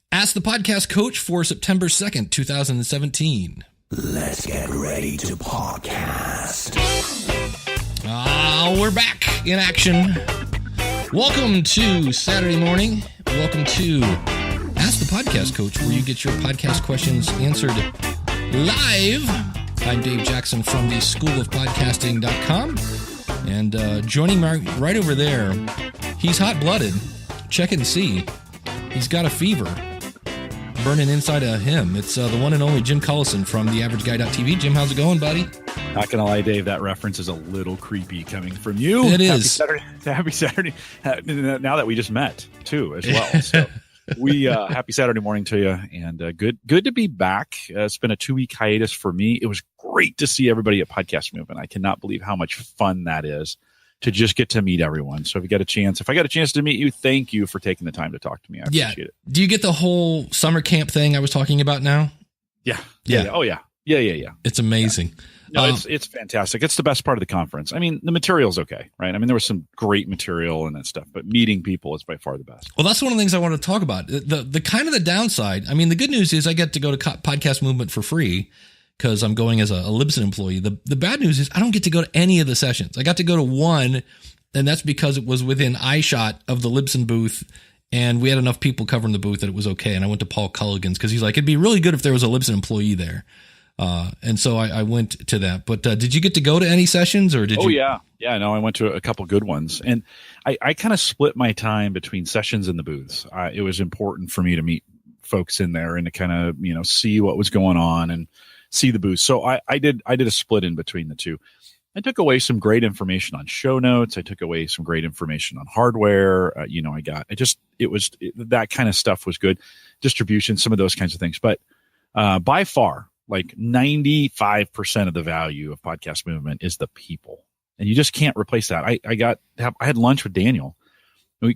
Ask the Podcast Coach for September 2nd, 2017. Let's get ready to podcast. We're back in action. Welcome to Saturday morning. Welcome to Ask the Podcast Coach, where you get your podcast questions answered live. I'm Dave Jackson from the schoolofpodcasting.com. And joining me right over there, he's hot-blooded. Check and see. He's got a fever burning inside of him. It's the one and only Jim Collison from the Average&nbsp. Jim, how's it going, buddy? Not gonna lie, Dave, that reference is a little creepy coming from you. It is. Happy Saturday. Now that we just met, too, as well. So we happy Saturday morning to you, and good to be back. It's been a 2-week hiatus for me. It was great to see everybody at Podcast Movement. I cannot believe how much fun that is to just get to meet everyone. So if I got a chance to meet you, thank you for taking the time to talk to me. I appreciate it. Do you get the whole summer camp thing I was talking about now? Yeah. Oh, yeah. It's amazing. Yeah. No, it's fantastic. It's the best part of the conference. I mean, the material's okay, right? I mean, there was some great material and that stuff, but meeting people is by far the best. Well, that's one of the things I want to talk about. The kind of the downside, I mean, the good news is I get to go to Podcast Movement for free because I'm going as a Libsyn employee. The bad news is I don't get to go to any of the sessions. I got to go to one, and that's because it was within eyeshot of the Libsyn booth, and we had enough people covering the booth that it was okay. And I went to Paul Culligan's because he's like, it'd be really good if there was a Libsyn employee there. And so I went to that. But did you get to go to any sessions, or did you? Oh, yeah. No, I went to a couple good ones. And I kind of split my time between sessions and the booths. It was important for me to meet folks in there and to kind of, see what was going on and see the booth. So I did a split in between the two. I took away some great information on show notes. I took away some great information on hardware. That kind of stuff was good. Distribution, some of those kinds of things. But by far, like 95% of the value of Podcast Movement is the people. And you just can't replace that. I had lunch with Daniel.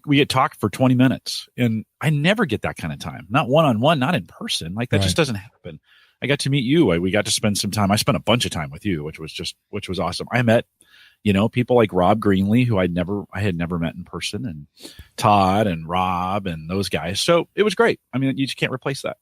We had talked for 20 minutes, and I never get that kind of time. Not one-on-one, not in person. Like that Just doesn't happen. I got to meet you. We got to spend some time. I spent a bunch of time with you, which was awesome. I met, people like Rob Greenlee, who I had never met in person, and Todd and Rob and those guys. So it was great. I mean, you just can't replace that.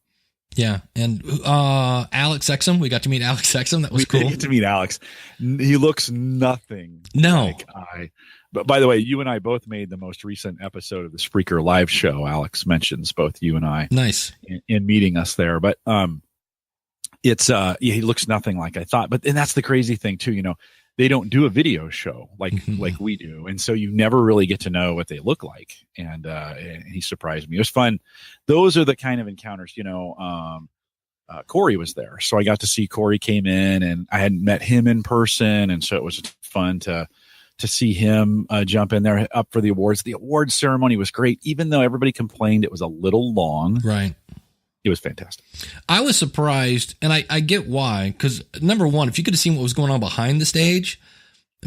Yeah. And Alex Exum, we got to meet Alex Exum. That was cool. We did get to meet Alex. He looks nothing like I. But by the way, you and I both made the most recent episode of the Spreaker live show. Alex mentions both you and I. Nice. In meeting us there. But he looks nothing like I thought. And that's the crazy thing too. They don't do a video show like we do, and so you never really get to know what they look like. And he surprised me. It was fun. Those are the kind of encounters. Corey was there, so I got to see Corey came in, and I hadn't met him in person, and so it was fun to see him jump in there up for the awards. The awards ceremony was great, even though everybody complained it was a little long. Right. It was fantastic. I was surprised, and I get why, because number one, if you could have seen what was going on behind the stage,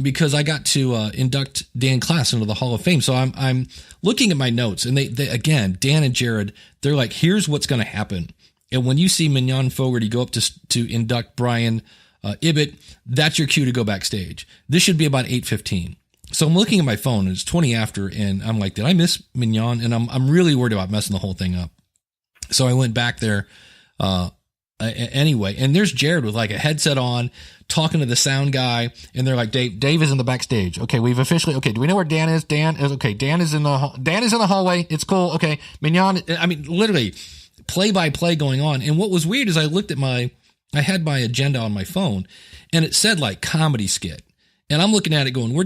because I got to induct Dan Class into the Hall of Fame. So I'm looking at my notes, and they again, Dan and Jared, they're like, here's what's going to happen. And when you see Mignon Fogarty go up to induct Brian Ibbett, that's your cue to go backstage. This should be about 8:15. So I'm looking at my phone, and it's 20 after, and I'm like, did I miss Mignon? And I'm really worried about messing the whole thing up. So I went back there anyway, and there's Jared with like a headset on, talking to the sound guy, and they're like, Dave is in the backstage. Okay, we've officially, do we know where Dan is? Dan is in the hallway. It's cool. Okay, Mignon, I mean, literally play by play going on. And what was weird is I had my agenda on my phone, and it said like comedy skit. And I'm looking at it going,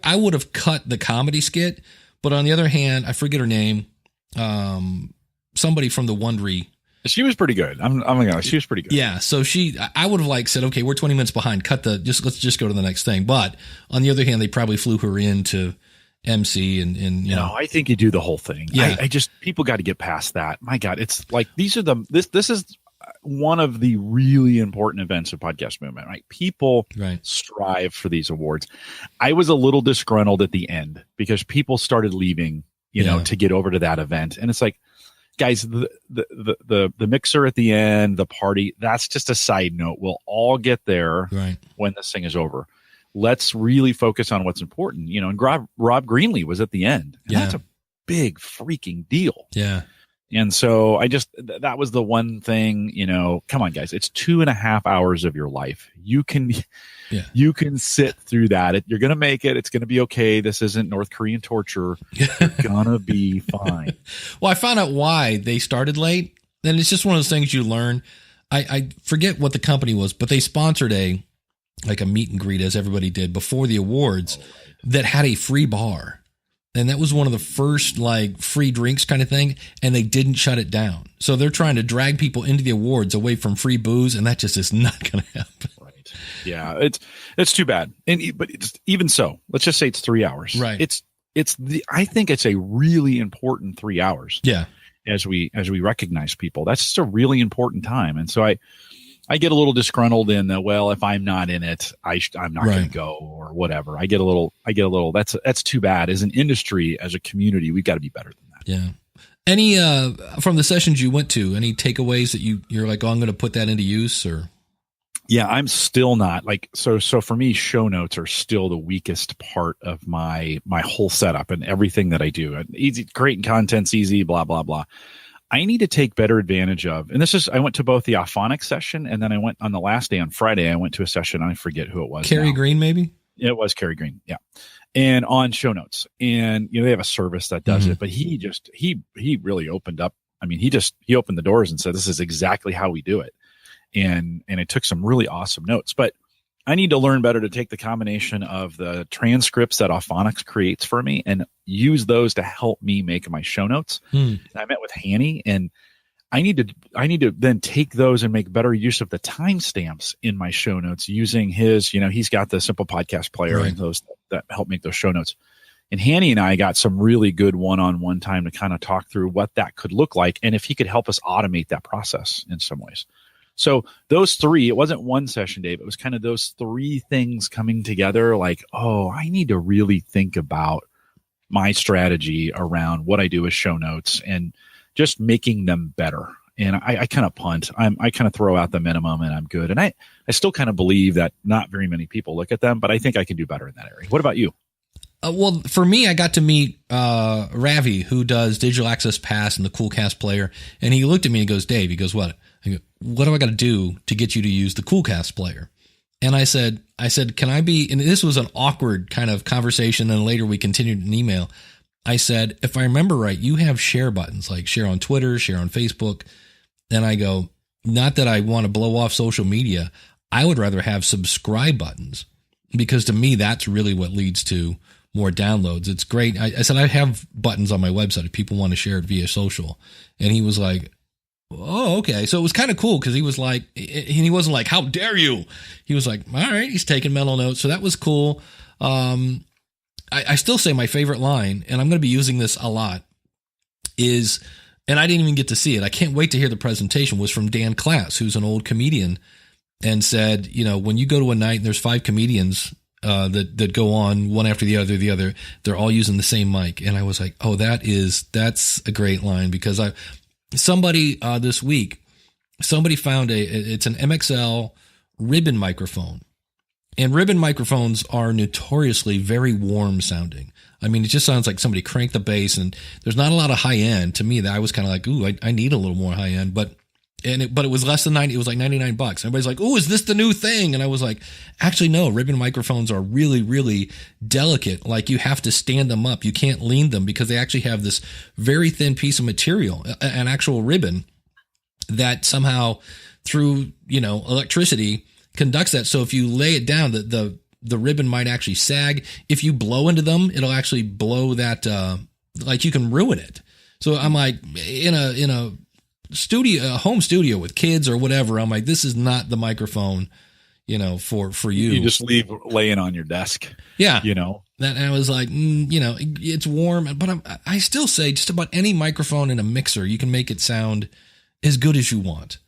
I would have cut the comedy skit, but on the other hand, I forget her name. Somebody from the Wondery. She was pretty good. She was pretty good. Yeah. So I would have said, okay, we're 20 minutes behind. Let's just go to the next thing. But on the other hand, they probably flew her in to MC and No, I think you do the whole thing. Yeah. I just, people got to get past that. My God, it's like, this is one of the really important events of Podcast Movement, right? People strive for these awards. I was a little disgruntled at the end because people started leaving, to get over to that event. And it's like, guys, the mixer at the end, the party, that's just a side note. We'll all get there when this thing is over. Let's really focus on what's important, and Rob Greenlee was at the end. And that's a big freaking deal. Yeah. And so that was the one thing, come on guys, it's 2.5 hours of your life. You can sit through that. You're going to make it. It's going to be okay. This isn't North Korean torture. You're going to be fine. Well, I found out why they started late, and it's just one of those things you learn. I forget what the company was, but they sponsored a meet and greet, as everybody did before the awards, that had a free bar. And that was one of the first free drinks kind of thing. And they didn't shut it down. So they're trying to drag people into the awards away from free booze. And that just is not going to happen. Right. Yeah. It's too bad. But even so, let's just say it's 3 hours. Right. I think it's a really important 3 hours. Yeah. As we recognize people, that's just a really important time. And so I get a little disgruntled in the, well, if I'm not in it, I'm not going to go or whatever. I get a little, that's too bad. As an industry, as a community, we've got to be better than that. Yeah. Any, from the sessions you went to, any takeaways that you're like, oh, I'm going to put that into use or? Yeah, I'm still not so for me, show notes are still the weakest part of my whole setup and everything that I do. Easy, creating content's easy, blah, blah, blah. I need to take better advantage of, and I went to both the Auphonic session, and then I went on the last day on Friday, I went to a session, I forget who it was. Kerry Green, maybe? It was Kerry Green. Yeah. And on show notes, and they have a service that does it, but he really opened up. I mean, he opened the doors and said, this is exactly how we do it. And it took some really awesome notes, but I need to learn better to take the combination of the transcripts that Auphonics creates for me and use those to help me make my show notes. I met with Hanny, and I need to then take those and make better use of the timestamps in my show notes using his, he's got the Simple Podcast Player and those that help make those show notes. And Hanny and I got some really good one-on-one time to kind of talk through what that could look like and if he could help us automate that process in some ways. So those three, it wasn't one session, Dave. It was kind of those three things coming together like, oh, I need to really think about my strategy around what I do with show notes and just making them better. And I kind of punt. I kind of throw out the minimum and I'm good. And I still kind of believe that not very many people look at them, but I think I can do better in that area. What about you? Well, for me, I got to meet Ravi, who does Digital Access Pass and the Coolcast Player. And he looked at me and goes, Dave, he goes, what? I go, what do I got to do to get you to use the Coolcast Player? And I said, can I be, and this was an awkward kind of conversation. And later we continued an email. I said, if I remember right, you have share buttons, like share on Twitter, share on Facebook. And I go, not that I want to blow off social media. I would rather have subscribe buttons because to me, that's really what leads to more downloads. It's great. I said, I have buttons on my website if people want to share it via social. And he was like, oh, okay. So it was kind of cool because he was like, and he wasn't like, how dare you? He was like, all right, he's taking mental notes. So that was cool. I still say my favorite line, and I'm going to be using this a lot, is, and I didn't even get to see it. I can't wait to hear the presentation, was from Dan Klass, who's an old comedian, and said, when you go to a night and there's 5 comedians that go on one after the other, they're all using the same mic. And I was like, oh, that's a great line because somebody this week, somebody found it's an MXL ribbon microphone. And ribbon microphones are notoriously very warm sounding. I mean, it just sounds like somebody cranked the bass and there's not a lot of high end. To me, that I was kind of like, ooh, I need a little more high end, but it was less than 90. It was like $99. Everybody's like, oh, is this the new thing? And I was like, actually, no, ribbon microphones are really, really delicate. Like you have to stand them up. You can't lean them because they actually have this very thin piece of material, an actual ribbon that somehow through, electricity conducts that. So if you lay it down, the ribbon might actually sag. If you blow into them, it'll actually blow that, like you can ruin it. So I'm like in a home studio with kids or whatever. I'm like, this is not the microphone, for you. You just leave laying on your desk. Yeah. That I was like, it's warm, but I still say just about any microphone in a mixer, you can make it sound as good as you want.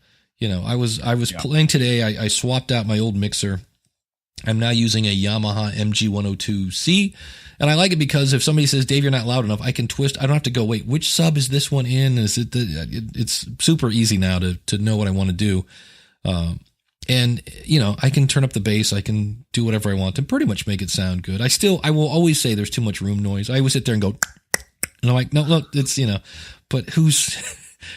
I was playing today. I swapped out my old mixer. I'm now using a Yamaha MG102C. And I like it because if somebody says, Dave, you're not loud enough, I can twist. I don't have to go, wait, which sub is this one in? Is it it's super easy now to know what I want to do. And I can turn up the bass. I can do whatever I want and pretty much make it sound good. I will always say there's too much room noise. I always sit there and go, and I'm like, no, it's, but who's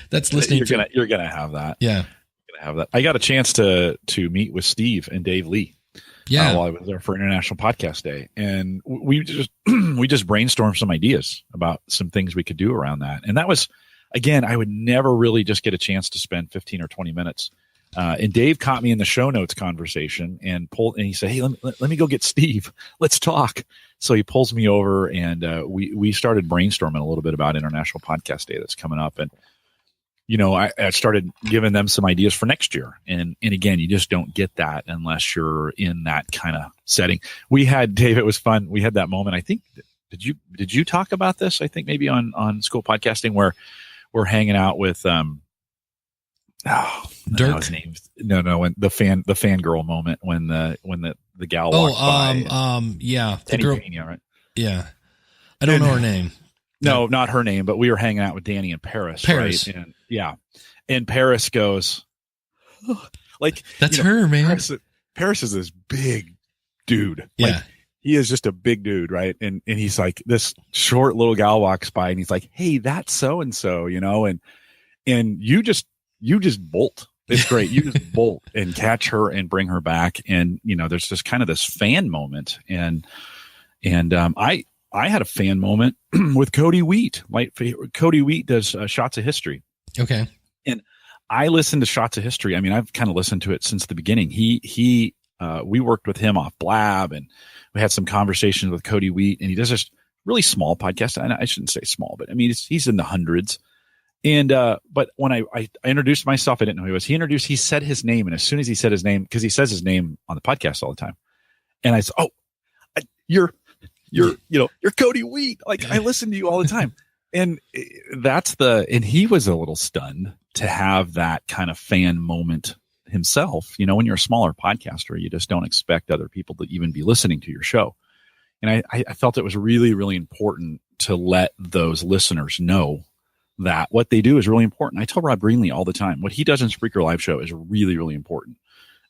That's listening. You're gonna have that. Yeah, you're gonna have that. I got a chance to meet with Steve and Dave Lee. Yeah, while I was there for International Podcast Day, and we just brainstormed some ideas about some things we could do around that. And that was, again, I would never really just get a chance to spend 15 or 20 minutes. And Dave caught me in the show notes conversation and he said, "Hey, let me go get Steve. Let's talk." So he pulls me over, and we started brainstorming a little bit about International Podcast Day that's coming up. And I started giving them some ideas for next year. And again, you just don't get that unless you're in that kind of setting. We had, Dave, it was fun. We had that moment. I think, did you talk about this? I think maybe on School Podcasting, where we're hanging out with, Dirk. His name. No, when the fangirl moment when the gal walks by. Yeah. The Danny girl. Pena, right? Yeah. I don't know her name. No, not her name, but we were hanging out with Danny and Paris. Right? And yeah. And Paris goes, like, that's her, man. Paris is this big dude. Yeah. Like, he is just a big dude, right? And he's like, this short little gal walks by, and he's like, "Hey, that's so and so," and you just bolt. It's great. You just bolt and catch her and bring her back, and there's just kind of this fan moment, and I had a fan moment with Cody Wheat. Like, Cody Wheat does Shots of History. Okay. And I listened to Shots of History. I mean, I've kind of listened to it since the beginning. We worked with him off Blab, and we had some conversations with Cody Wheat, and he does this really small podcast. And I shouldn't say small, but I mean, he's in the hundreds. And, but when I introduced myself, I didn't know who he was. He said his name. And as soon as he said his name, because he says his name on the podcast all the time. And I said, "Oh, you're Cody Wheat. Like, I listen to you all the time." And and he was a little stunned to have that kind of fan moment himself. When you're a smaller podcaster, you just don't expect other people to even be listening to your show. And I felt it was really, really important to let those listeners know that what they do is really important. I tell Rob Greenlee all the time, what he does in Spreaker Live Show is really, really important.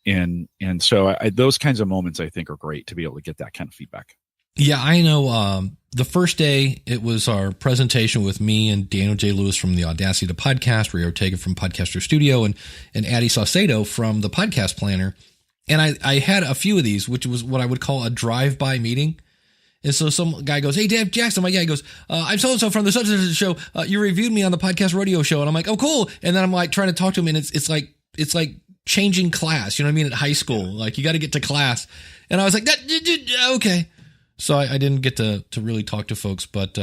And so those kinds of moments, I think, are great to be able to get that kind of feedback. Yeah, I know. The first day, it was our presentation with me and Daniel J. Lewis from the Audacity to Podcast, Ray Ortega from Podcaster Studio, and Addie Saucedo from the Podcast Planner. And I had a few of these, which was what I would call a drive-by meeting. And so some guy goes, "Hey, Dave Jackson." I'm like, yeah. He goes, "I'm so-and-so from the such-and-such show. You reviewed me on the Podcast Rodeo show." And I'm like, "Oh, cool." And then I'm like trying to talk to him, and it's like changing class. You know what I mean? At high school, like, you got to get to class. And I was like, okay. So I didn't get to really talk to folks, but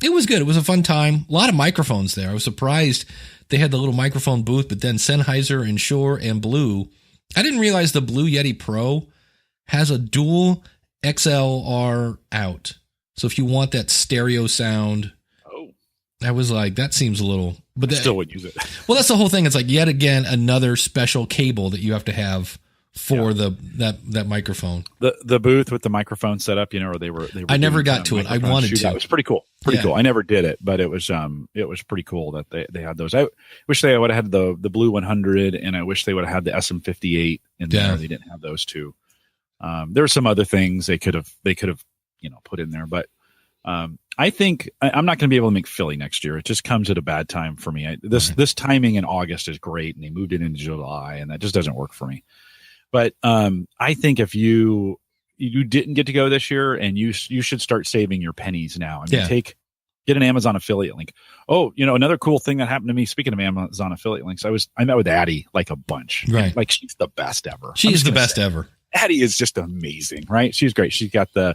it was good. It was a fun time. A lot of microphones there. I was surprised they had the little microphone booth, but then Sennheiser and Shure and Blue. I didn't realize the Blue Yeti Pro has a dual XLR out. So if you want that stereo sound, I was like, that seems a little, but I still would use it. Well, that's the whole thing. It's like, yet again, another special cable that you have to have for that microphone. The booth with the microphone set up, or they were I never got to it. I wanted to. That was pretty cool. Cool. I never did it, but it was pretty cool that they had those. I wish they would have had the Blue 100, and I wish they would have had the SM58 in there. They didn't have those two. There were some other things they could have put in there, but I think I'm not going to be able to make Philly next year. It just comes at a bad time for me. This timing in August is great, and they moved it into July, and that just doesn't work for me. But I think if you didn't get to go this year, and you should start saving your pennies now. I mean, get an Amazon affiliate link. Oh, another cool thing that happened to me. Speaking of Amazon affiliate links, I met with Addie like a bunch. Right, like, she's the best ever. She is the best ever. Addie is just amazing, right? She's great. She's got the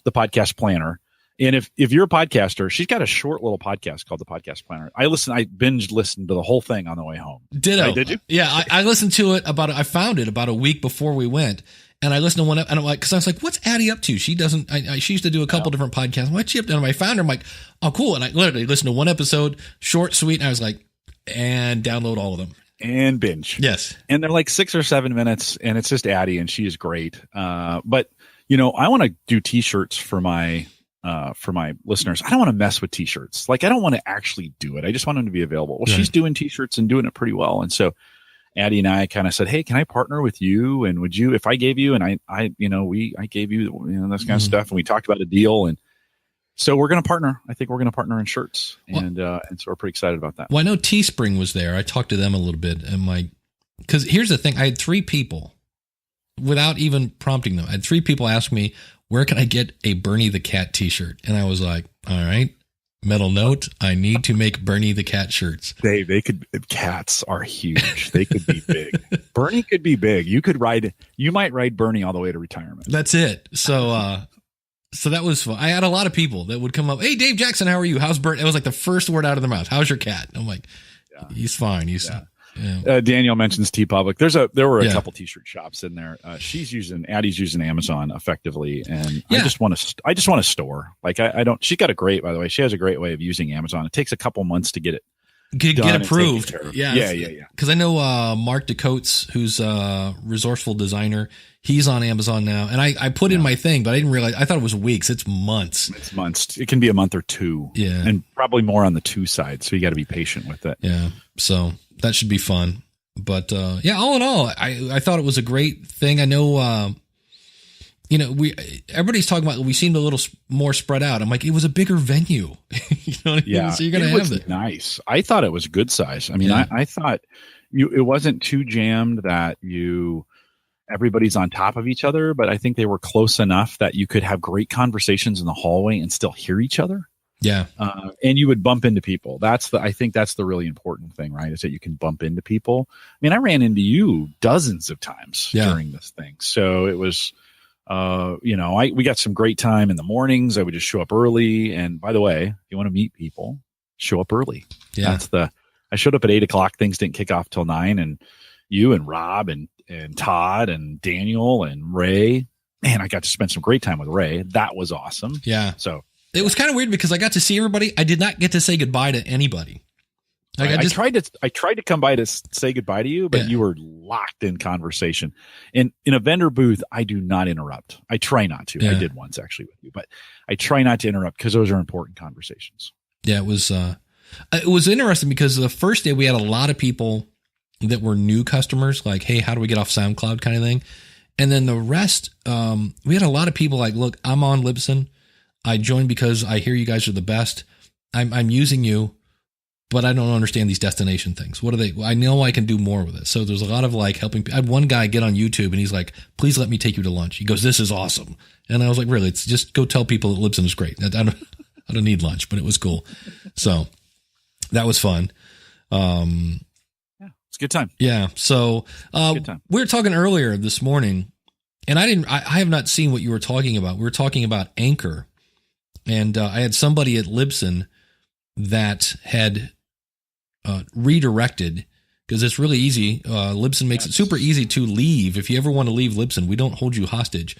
podcast planner. And if you're a podcaster, she's got a short little podcast called the Podcast Planner. I binge listened to the whole thing on the way home. Ditto. Right, did you? Yeah, I listened to it I found it about a week before we went, and I listened to one, and I'm like, because I was like, what's Addie up to? She doesn't. she used to do a couple different podcasts. What's she up to? And I found her. I'm like, oh, cool. And I literally listened to one episode, short, sweet, and I was like, and download all of them. And binge. Yes. And they're like 6 or 7 minutes, and it's just Addie, and she is great. But I want to do T-shirts for my listeners. I don't want to mess with T-shirts. Like, I don't want to actually do it. I just want them to be available. Well, she's doing T-shirts and doing it pretty well. And so Addie and I kind of said, "Hey, can I partner with you? And would you, if I gave you," and I gave you, this kind of stuff. And we talked about a deal, and So we're going to partner. I think we're going to partner in shirts, and so we're pretty excited about that. Well, I know Teespring was there. I talked to them a little bit, and because here's the thing, I had 3 people, without even prompting them, I had 3 people ask me, where can I get a Bernie the Cat t-shirt? And I was like, all right, mental note, I need to make Bernie the Cat shirts. They could, cats are huge. They could be big. Bernie could be big. You might ride Bernie all the way to retirement. That's it. So, so that was fun. I had a lot of people that would come up. Hey, Dave Jackson, how are you? How's Bernie? It was like the first word out of their mouth. How's your cat? I'm like, he's fine. Daniel mentions TeePublic. There were a couple t-shirt shops in there. Addie's using Amazon effectively, and I just want to store. Like I don't. She got by the way. She has a great way of using Amazon. It takes a couple months to get it get approved. Yeah. Because I know Mark DeCoates, who's a resourceful designer, he's on Amazon now, and I put in my thing, but I didn't realize. I thought it was weeks. It's months. It's months. It can be a month or 2. Yeah, and probably more on the 2 side. So you got to be patient with it. Yeah. So that should be fun. But all in all, I thought it was a great thing. I know. Everybody's talking about we seemed a little more spread out. I'm like, it was a bigger venue. You know what I mean? So you're gonna have it. Nice. I thought it was a good size. I mean, I thought it wasn't too jammed that everybody's on top of each other, but I think they were close enough that you could have great conversations in the hallway and still hear each other. Yeah. And you would bump into people. I think that's the really important thing, right? Is that you can bump into people. I mean, I ran into you dozens of times during this thing. So it was, we got some great time in the mornings. I would just show up early. And by the way, if you want to meet people, show up early. Yeah. I showed up at 8:00. Things didn't kick off till 9. And you and Rob and Todd and Daniel and Ray, man, I got to spend some great time with Ray. That was awesome. Yeah. So it was kind of weird because I got to see everybody. I did not get to say goodbye to anybody. Like I tried to come by to say goodbye to you, but you were locked in conversation. In a vendor booth, I do not interrupt. I try not to. I did once actually with you, but I try not to interrupt because those are important conversations. Yeah, it was interesting because the first day we had a lot of people that were new customers, like, hey, how do we get off SoundCloud kind of thing. And then the rest, we had a lot of people like, look, I'm on Libsyn. I joined because I hear you guys are the best. I'm using you, but I don't understand these destination things. What are they? I know I can do more with it. So there's a lot of like helping. I had one guy get on YouTube and he's like, please let me take you to lunch. He goes, this is awesome. And I was like, really? It's just go tell people that Libsyn is great. I don't need lunch, but it was cool. So that was fun. It's a good time. Yeah. So we were talking earlier this morning and I have not seen what you were talking about. We were talking about Anchor. And I had somebody at Libsyn that had redirected because it's really easy. Libsyn makes it super easy to leave. If you ever want to leave Libsyn, we don't hold you hostage.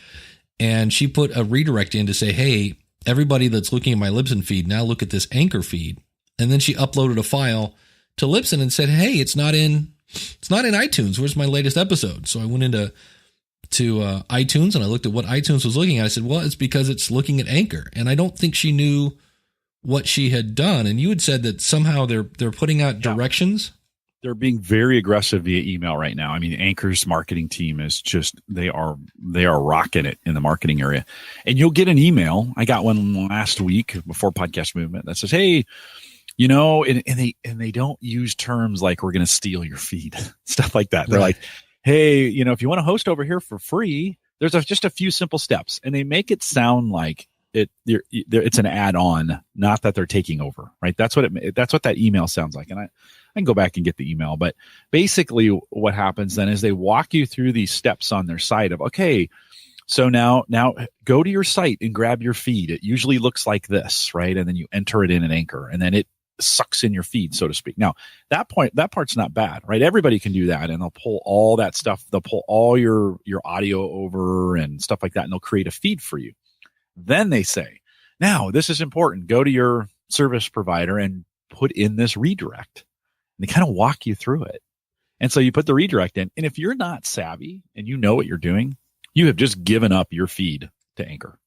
And she put a redirect in to say, hey, everybody that's looking at my Libsyn feed, now look at this Anchor feed. And then she uploaded a file to Libsyn and said, hey, it's not in iTunes. Where's my latest episode? So I went into iTunes and I looked at what iTunes was looking at. I said, well, it's because it's looking at Anchor. And I don't think she knew what she had done. And you had said that somehow they're putting out directions. They're being very aggressive via email right now. I mean, Anchor's marketing team is just, they are rocking it in the marketing area. And you'll get an email. I got one last week before Podcast Movement that says, hey, and they don't use terms like we're going to steal your feed, stuff like that. They're like, hey, if you want to host over here for free, there's just a few simple steps, and they make it sound like it's an add-on, not that they're taking over, right? That's what that email sounds like. And I can go back and get the email, but basically what happens then is they walk you through these steps on their site of, okay, so now go to your site and grab your feed. It usually looks like this, right? And then you enter it in an Anchor, and then it sucks in your feed, so to speak. Now that part's not bad, right? Everybody can do that, and they'll pull all that stuff. They'll pull all your audio over and stuff like that, and they'll create a feed for you. Then they say, now this is important. Go to your service provider and put in this redirect. And they kind of walk you through it. And so you put the redirect in, and if you're not savvy and you know what you're doing, you have just given up your feed to Anchor.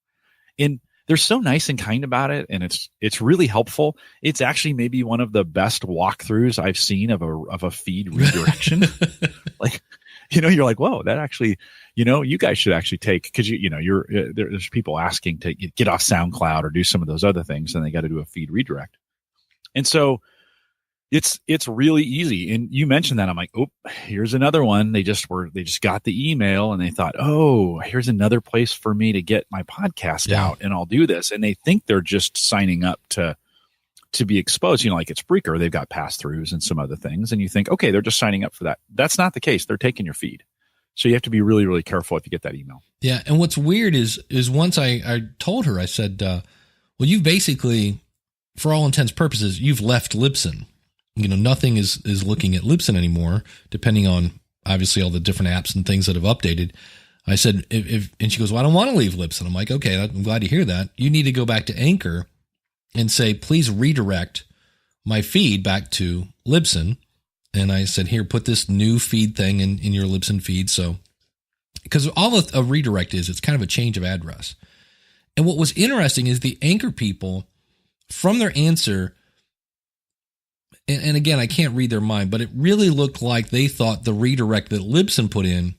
And they're so nice and kind about it, and it's really helpful. It's actually maybe one of the best walkthroughs I've seen of a feed redirection. Like, you're like, whoa, that actually, you guys should actually take, because there's people asking to get off SoundCloud or do some of those other things, and they got to do a feed redirect. And so it's really easy. And you mentioned that. I'm like, oh, here's another one. They just got the email and they thought, oh, here's another place for me to get my podcast out, and I'll do this. And they think they're just signing up to be exposed, like at Spreaker, they've got pass-throughs and some other things. And you think, okay, they're just signing up for that. That's not the case. They're taking your feed. So you have to be really, really careful if you get that email. Yeah. And what's weird is once I told her, I said, well, you've basically, for all intents and purposes, you've left Libsyn. Nothing is looking at Libsyn anymore, depending on obviously all the different apps and things that have updated. I said, and she goes, well, I don't want to leave Libsyn. I'm like, okay, I'm glad to hear that. You need to go back to Anchor and say, please redirect my feed back to Libsyn. And I said, here, put this new feed thing in your Libsyn feed. So, because all a redirect is, it's kind of a change of address. And what was interesting is the Anchor people, from their answer, and again, I can't read their mind, but it really looked like they thought the redirect that Libsyn put in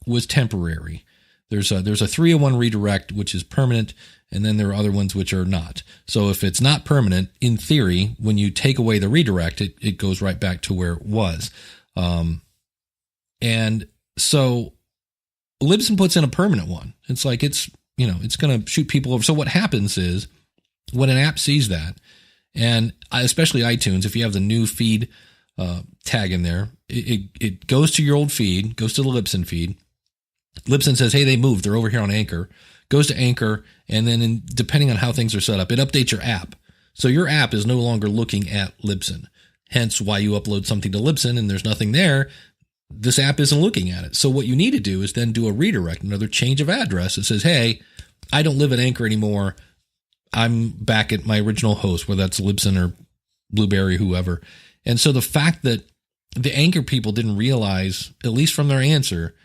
was temporary. There's a 301 redirect, which is permanent, and then there are other ones which are not. So if it's not permanent, in theory, when you take away the redirect, it goes right back to where it was. And so Libsyn puts in a permanent one. It's like it's going to shoot people over. So what happens is when an app sees that, and especially iTunes, if you have the new feed tag in there, it goes to your old feed, goes to the Libsyn feed. Libsyn says, hey, they moved. They're over here on Anchor. Goes to Anchor, and then depending on how things are set up, it updates your app. So your app is no longer looking at Libsyn. Hence why you upload something to Libsyn and there's nothing there. This app isn't looking at it. So what you need to do is then do a redirect, another change of address. It says, hey, I don't live at Anchor anymore. I'm back at my original host, whether that's Libsyn or Blueberry, whoever. And so the fact that the Anchor people didn't realize, at least from their answer,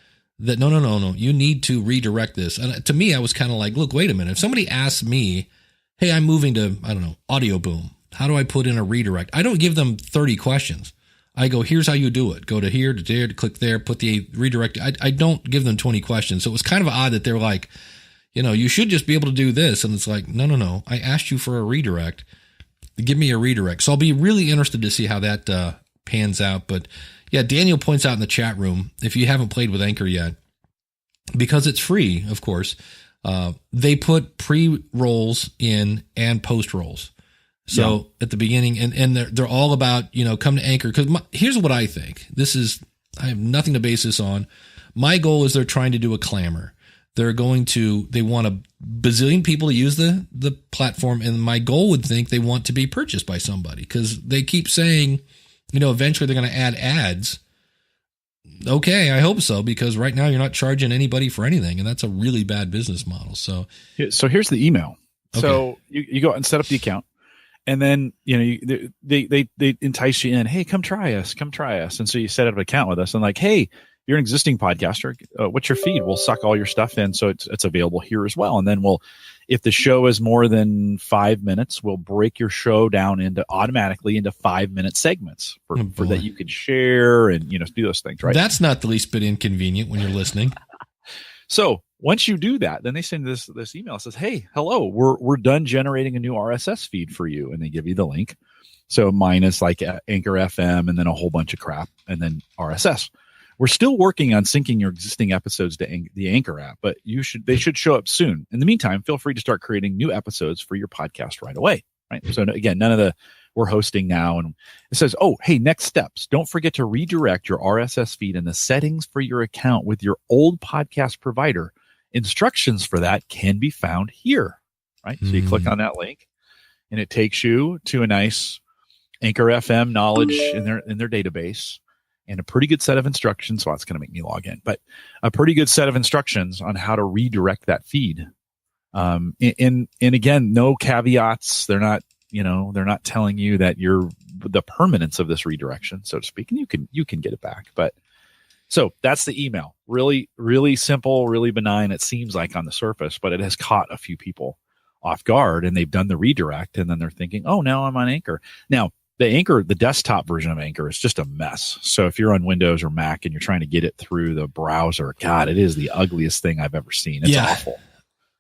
that no, you need to redirect this. And to me, I was kind of like, look, wait a minute. If somebody asks me, hey, I'm moving to, I don't know, Audio Boom. How do I put in a redirect? I don't give them 30 questions. I go, here's how you do it. Go to here, to there, to click there, put the redirect. I don't give them 20 questions. So it was kind of odd that they're like, you should just be able to do this. And it's like, no. I asked you for a redirect. Give me a redirect. So I'll be really interested to see how that pans out. But yeah, Daniel points out in the chat room, if you haven't played with Anchor yet, because it's free, of course, they put pre-rolls in and post-rolls. So at the beginning, and they're all about, come to Anchor. Because here's what I think. I have nothing to base this on. My goal is they're trying to do a clamor. They want a bazillion people to use the platform. And my goal would think they want to be purchased by somebody, because they keep saying, eventually they're going to add ads. Okay, I hope so, because right now you're not charging anybody for anything, and that's a really bad business model. So here's the email. Okay. So you go out and set up the account, and then they entice you in. Hey, come try us, and so you set up an account with us, and like, hey, you're an existing podcaster. What's your feed? We'll suck all your stuff in, so it's available here as well. And then if the show is more than 5 minutes, we'll break your show down automatically into 5-minute segments for that you can share and do those things. Right? That's not the least bit inconvenient when you're listening. So once you do that, then they send this email that says, hey, hello, we're done generating a new RSS feed for you, and they give you the link. So mine is like Anchor FM, and then a whole bunch of crap, and then RSS. We're still working on syncing your existing episodes to the Anchor app, but they should show up soon. In the meantime, feel free to start creating new episodes for your podcast right away. Right. So again, we're hosting now, and it says, oh, hey, next steps. Don't forget to redirect your RSS feed in the settings for your account with your old podcast provider. Instructions for that can be found here. Right. So you click on that link, and it takes you to a nice Anchor FM knowledge in their database. And a pretty good set of instructions. Well, it's going to make me log in, but a pretty good set of instructions on how to redirect that feed. And again, no caveats. They're not telling you that you're the permanence of this redirection, so to speak, and you can get it back. But so that's the email. Really, really simple, really benign. It seems like on the surface, but it has caught a few people off guard, and they've done the redirect, and then they're thinking, oh, now I'm on Anchor. Now, the desktop version of Anchor is just a mess. So if you're on Windows or Mac and you're trying to get it through the browser, God, it is the ugliest thing I've ever seen. It's awful.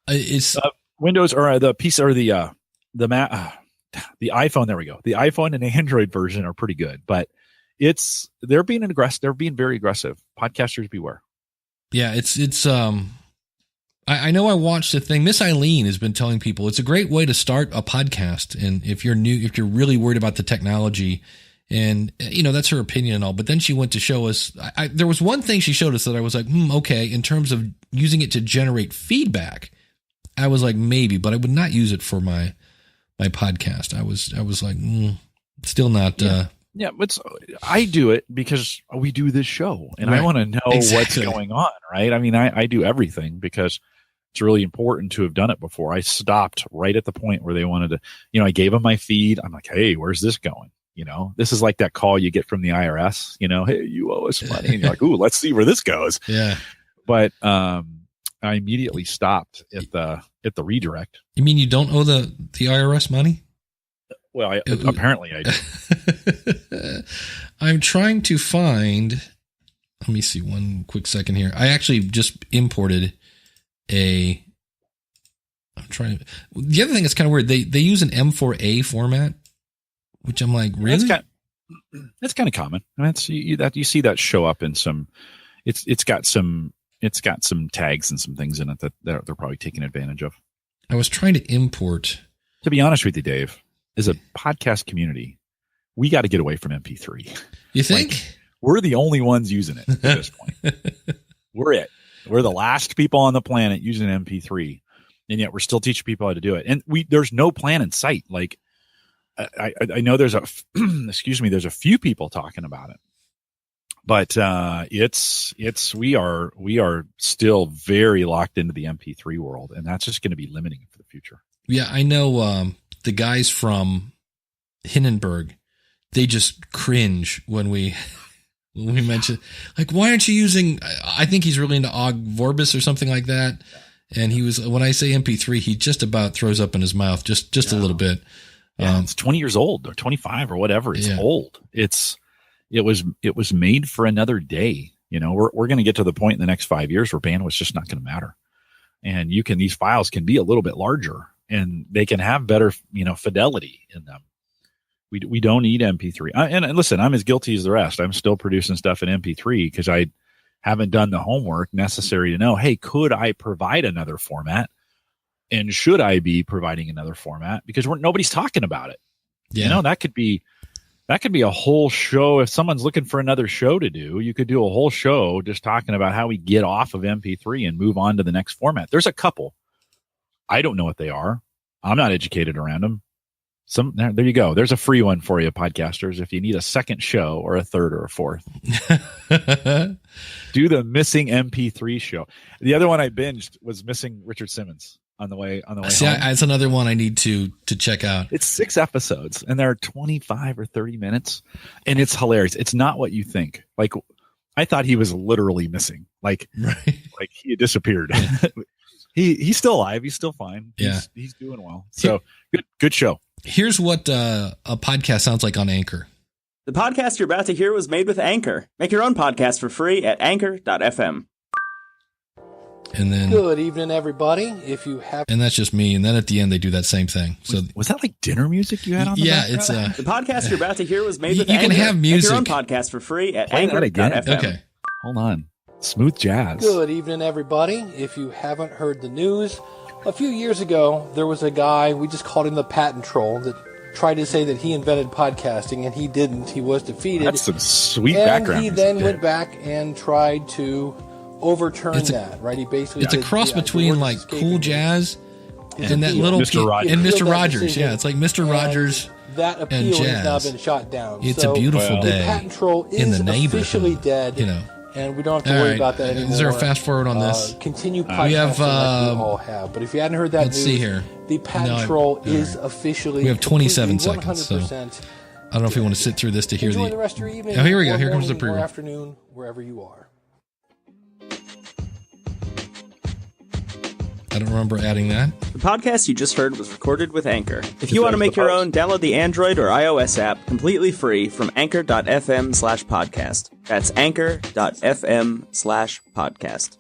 It's Windows or the piece or the iPhone. There we go. The iPhone and Android version are pretty good, but they're being aggressive. They're being very aggressive. Podcasters beware. Yeah, I know I watched the thing. Miss Eileen has been telling people it's a great way to start a podcast. And if you're really worried about the technology, and that's her opinion and all, but then she went to show us, there was one thing she showed us that I was like, okay, in terms of using it to generate feedback, I was like, maybe, but I would not use it for my podcast. I was like, still not, Yeah, but I do it because we do this show, and right. I want to know what's going on, right? I mean, I do everything because it's really important to have done it before. I stopped right at the point where they wanted to, I gave them my feed. I'm like, hey, where's this going? This is like that call you get from the IRS, hey, you owe us money. And you're like, ooh, let's see where this goes. Yeah. But I immediately stopped at the redirect. You mean you don't owe the IRS money? Well, apparently I do. I'm trying to find, let me see one quick second here. I actually just imported the other thing that's kind of weird. They use an M4A format, which I'm like, really? That's kind of common. I mean, you see that show up in some, it's got some tags and some things in it that they're probably taking advantage of. I was trying to import. To be honest with you, Dave, as a podcast community, we got to get away from MP3. You think? We're the only ones using it at this point. We're the last people on the planet using MP3, and yet we're still teaching people how to do it. And there's no plan in sight. Like I know there's there's a few people talking about it, but we are still very locked into the MP3 world, and that's just going to be limiting for the future. Yeah, I know. The guys from Hindenburg, they just cringe when we mention, like, why aren't you using, I think he's really into Og Vorbis or something like that. And when I say MP3, he just about throws up in his mouth, just a little bit. Yeah, it's 20 years old or 25 or whatever. It's old. It was made for another day. We're going to get to the point in the next 5 years where bandwidth's just not going to matter. And these files can be a little bit larger, and they can have better, fidelity in them. We don't need MP3. And listen, I'm as guilty as the rest. I'm still producing stuff in MP3 because I haven't done the homework necessary to know, hey, could I provide another format? And should I be providing another format? Because nobody's talking about it. Yeah. That could be a whole show. If someone's looking for another show to do, you could do a whole show just talking about how we get off of MP3 and move on to the next format. There's a couple. I don't know what they are. I'm not educated around them. There you go. There's a free one for you, podcasters. If you need a second show or a third or a fourth, do the missing MP3 show. The other one I binged was Missing Richard Simmons on the way home. That's another one I need to check out. It's 6 episodes and they're 25 or 30 minutes, and it's hilarious. It's not what you think. Like, I thought he was literally missing. Like he had disappeared. He's still alive. He's still fine. He's doing well. So good show. Here's what a podcast sounds like on Anchor. The podcast you're about to hear was made with Anchor. Make your own podcast for free at anchor.fm. And then, good evening, everybody. If you have, and that's just me. And then at the end, they do that same thing. So was that like dinner music you had on? The background? It's the podcast you're about to hear was made with Anchor. You can have music. Make your own podcast for free at Play anchor.fm. Okay, hold on. Smooth jazz. Good evening, everybody. If you haven't heard the news, a few years ago, there was a guy, we just called him the patent troll, that tried to say that he invented podcasting, and he didn't. He was defeated. That's some sweet background. And he then went back and tried to overturn that, right? He basically it's a cross between like cool jazz and that little Mr. Rogers. And Mr. Rogers. Yeah, it's like Mr. Rogers. That appeal has now been shot down. It's a beautiful day. The patent troll is officially dead. And we don't have to worry about that anymore. Is there a fast forward on this? Continue podcasting we all have. But if you hadn't heard that let's see here. The patent troll is officially. We have 27 seconds. So I don't know if you want to sit through this to hear the rest of your evening. Oh, here we go. Here comes the pre-roll. Afternoon, wherever you are. I don't remember adding that. The podcast you just heard was recorded with Anchor. If you want to make your own, download the Android or iOS app completely free from anchor.fm/podcast. That's anchor.fm/podcast.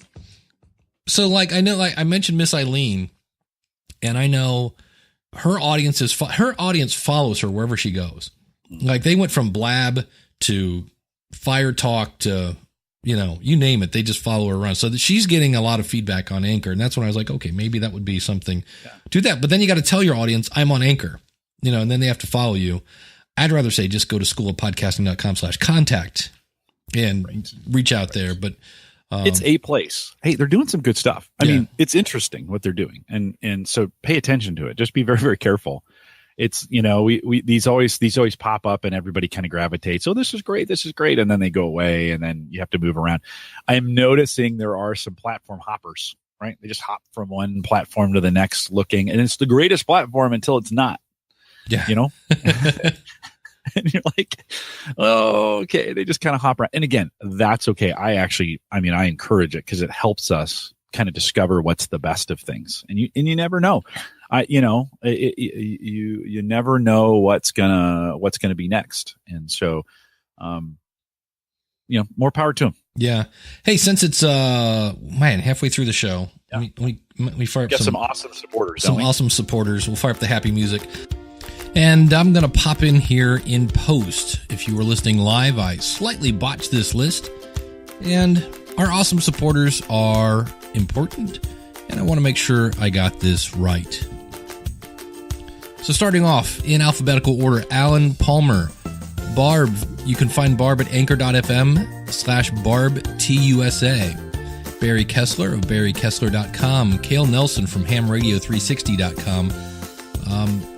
So, like, I know, like I mentioned Miss Eileen, and I know her audience follows her wherever she goes. Like, they went from Blab to Fire Talk to, you know, you name it. They just follow her around. So she's getting a lot of feedback on Anchor. And that's when I was like, okay, maybe that would be something. Do that. But then you got to tell your audience, I'm on Anchor, you know, and then they have to follow you. I'd rather say just go to schoolofpodcasting.com/contact and reach out there. But it's a place. Hey, they're doing some good stuff. I mean, it's interesting what they're doing. And so pay attention to it. Just be very, very careful. It's, you know, these always pop up and everybody kind of gravitates. Oh, this is great. And then they go away and then you have to move around. I'm noticing there are some platform hoppers, right? They just hop from one platform to the next looking, and it's the greatest platform until it's not, you know? And you're like, oh, okay. They just kind of hop around. And again, that's okay. I encourage it because it helps us kind of discover what's the best of things. And you never know. You never know what's gonna be next. And so, more power to them. Yeah. Hey, since it's halfway through the show, we fire up some awesome supporters. Awesome supporters. We'll fire up the happy music. And I'm going to pop in here in post. If you were listening live, I slightly botched this list. And our awesome supporters are important. And I want to make sure I got this right. So starting off in alphabetical order, Alan Palmer, Barb. You can find Barb at anchor.fm/BarbTUSA. Barry Kessler of BarryKessler.com. Cale Nelson from HamRadio360.com.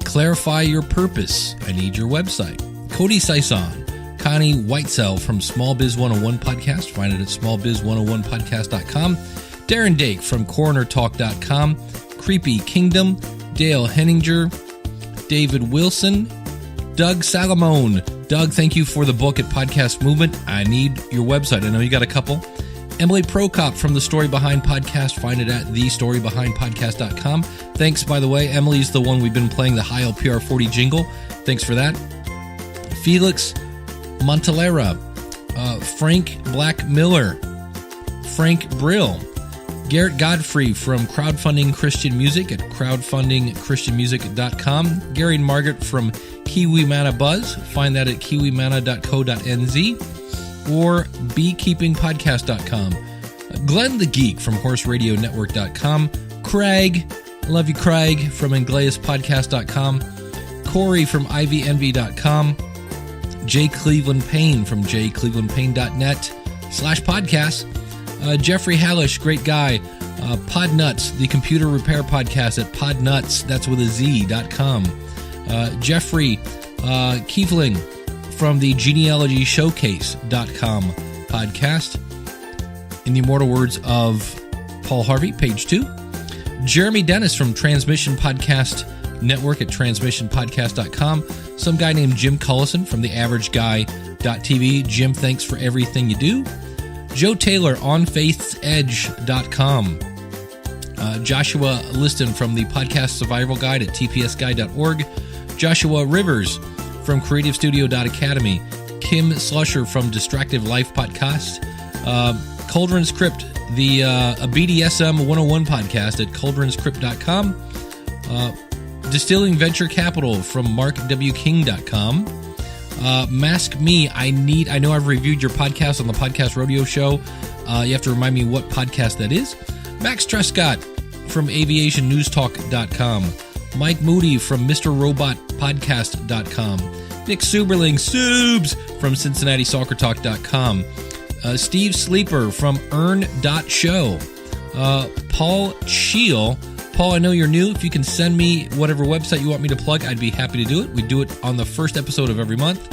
Clarify Your Purpose. I need your website. Cody Sison. Connie Whitesell from Small Biz 101 Podcast. Find it at smallbiz101podcast.com. Darren Dake from coronertalk.com. Creepy Kingdom. Dale Henninger. David Wilson. Doug Salamone. Doug, thank you for the book at Podcast Movement. I need your website. I know you got a couple. Emily Prokop from The Story Behind Podcast. Find it at thestorybehindpodcast.com. Thanks, by the way. Emily's the one we've been playing the Heil PR40 jingle. Thanks for that. Felix Montalera. Frank Black Miller. Frank Brill. Garrett Godfrey from Crowdfunding Christian Music at crowdfundingchristianmusic.com. Gary and Margaret from Kiwi Mana Buzz. Find that at kiwimana.co.nz. or beekeepingpodcast.com. Glenn the Geek from horseradionetwork.com. Craig, love you Craig, from angleaspodcast.com. Corey from ivyenvy.com. Jay Cleveland Payne from jclevelandpayne.net/podcast. Jeffrey Hallish, great guy. Podnuts, the computer repair podcast at podnuts, that's with a Z.com. Jeffrey Kiefling from the genealogyshowcase.com podcast. In the immortal words of Paul Harvey, page 2. Jeremy Dennis from Transmission Podcast Network at transmissionpodcast.com. Some guy named Jim Collison from the averageguy.tv. Jim, thanks for everything you do. Joe Taylor on faithsedge.com. Joshua Liston from the Podcast Survival Guide at tpsguide.org. Joshua Rivers from creativestudio.academy. Kim Slusher from Distractive Life Podcast. Cauldron's Crypt, the a BDSM 101 podcast at cauldronscrypt.com. Distilling Venture Capital from markwking.com. Mask Me, I know I've reviewed your podcast on the Podcast Rodeo Show. You have to remind me what podcast that is. Max Trescott from aviationnewstalk.com. Mike Moody from MrRobotPodcast.com. Nick Suberling, Subes, from CincinnatiSoccerTalk.com. Steve Sleeper from Earn.show. Paul Scheel. Paul, I know you're new. If you can send me whatever website you want me to plug, I'd be happy to do it. We do it on the first episode of every month.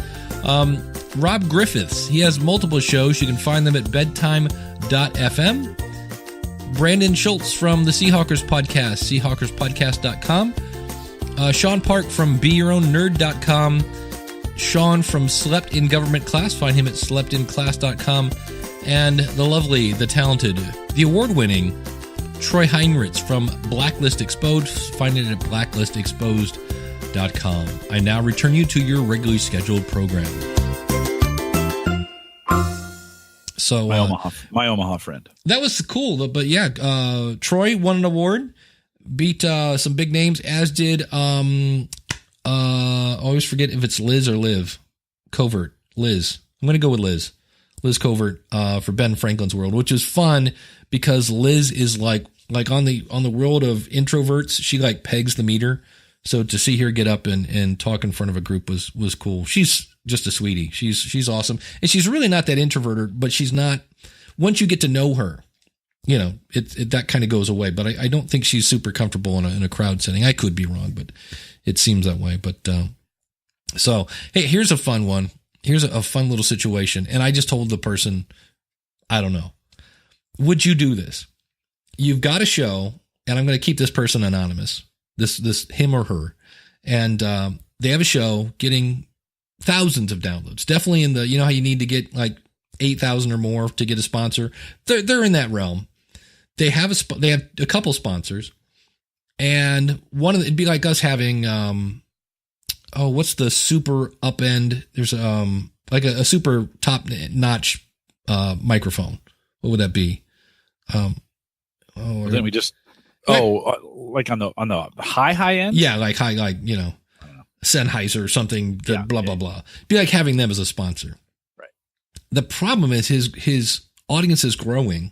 Rob Griffiths. He has multiple shows. You can find them at bedtime.fm. Brandon Schultz from the Seahawkers Podcast, seahawkerspodcast.com. Sean Park from BeYourOwnNerd.com. Sean from Slept in Government Class. Find him at sleptinclass.com. And the lovely, the talented, the award-winning Troy Heinrichs from Blacklist Exposed. Find it at blacklistexposed.com. I now return you to your regularly scheduled program. So my Omaha friend. That was cool, but yeah, Troy won an award, beat some big names, as did I always forget if it's Liz or Liv Covert. Liz. I'm going to go with Liz Covert for Ben Franklin's World, which is fun because Liz is like on the world of introverts, she like pegs the meter. So to see her get up and talk in front of a group was cool. She's just a sweetie. She's awesome. And she's really not that introverted, but she's not, once you get to know her, you know, it that kind of goes away. But I don't think she's super comfortable in a crowd setting. I could be wrong, but it seems that way. But so, hey, here's a fun one. Here's a fun little situation. And I just told the person, I don't know. Would you do this? You've got a show, and I'm going to keep this person anonymous, this him or her. And they have a show getting thousands of downloads. Definitely in the, you know how you need to get like 8,000 or more to get a sponsor. They're in that realm. They have a couple sponsors, and it'd be like us having, what's the super upend? There's like a super top notch microphone. What would that be? Then we just like on the high end. Yeah, like high, like, you know, Sennheiser or something. Blah blah blah. Be like having them as a sponsor. Right. The problem is his audience is growing,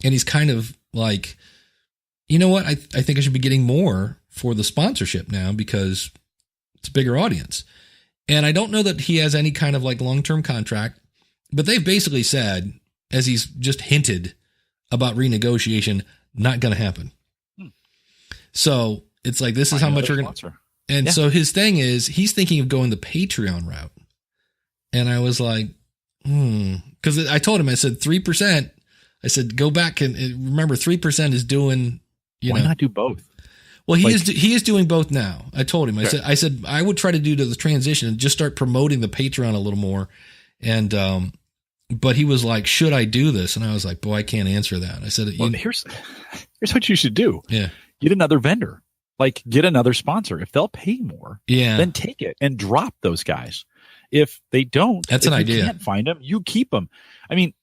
and he's kind of like, you know what? I think I should be getting more for the sponsorship now because it's a bigger audience. And I don't know that he has any kind of like long-term contract, but they've basically said, as he's just hinted about renegotiation, not going to happen. So it's like, this is how much we're going to. And so his thing is, he's thinking of going the Patreon route. And I was like, because I told him, I said 3%. I said, go back and remember 3% is doing, Why not do both? Well, he is doing both now. I told him, I said I would try to do the transition and just start promoting the Patreon a little more. And, but he was like, should I do this? And I was like, boy, I can't answer that. I said, here's what you should do. Yeah. Get another vendor, like get another sponsor. If they'll pay more, then take it and drop those guys. If they don't, that's an idea. You can't find them, you keep them. I mean,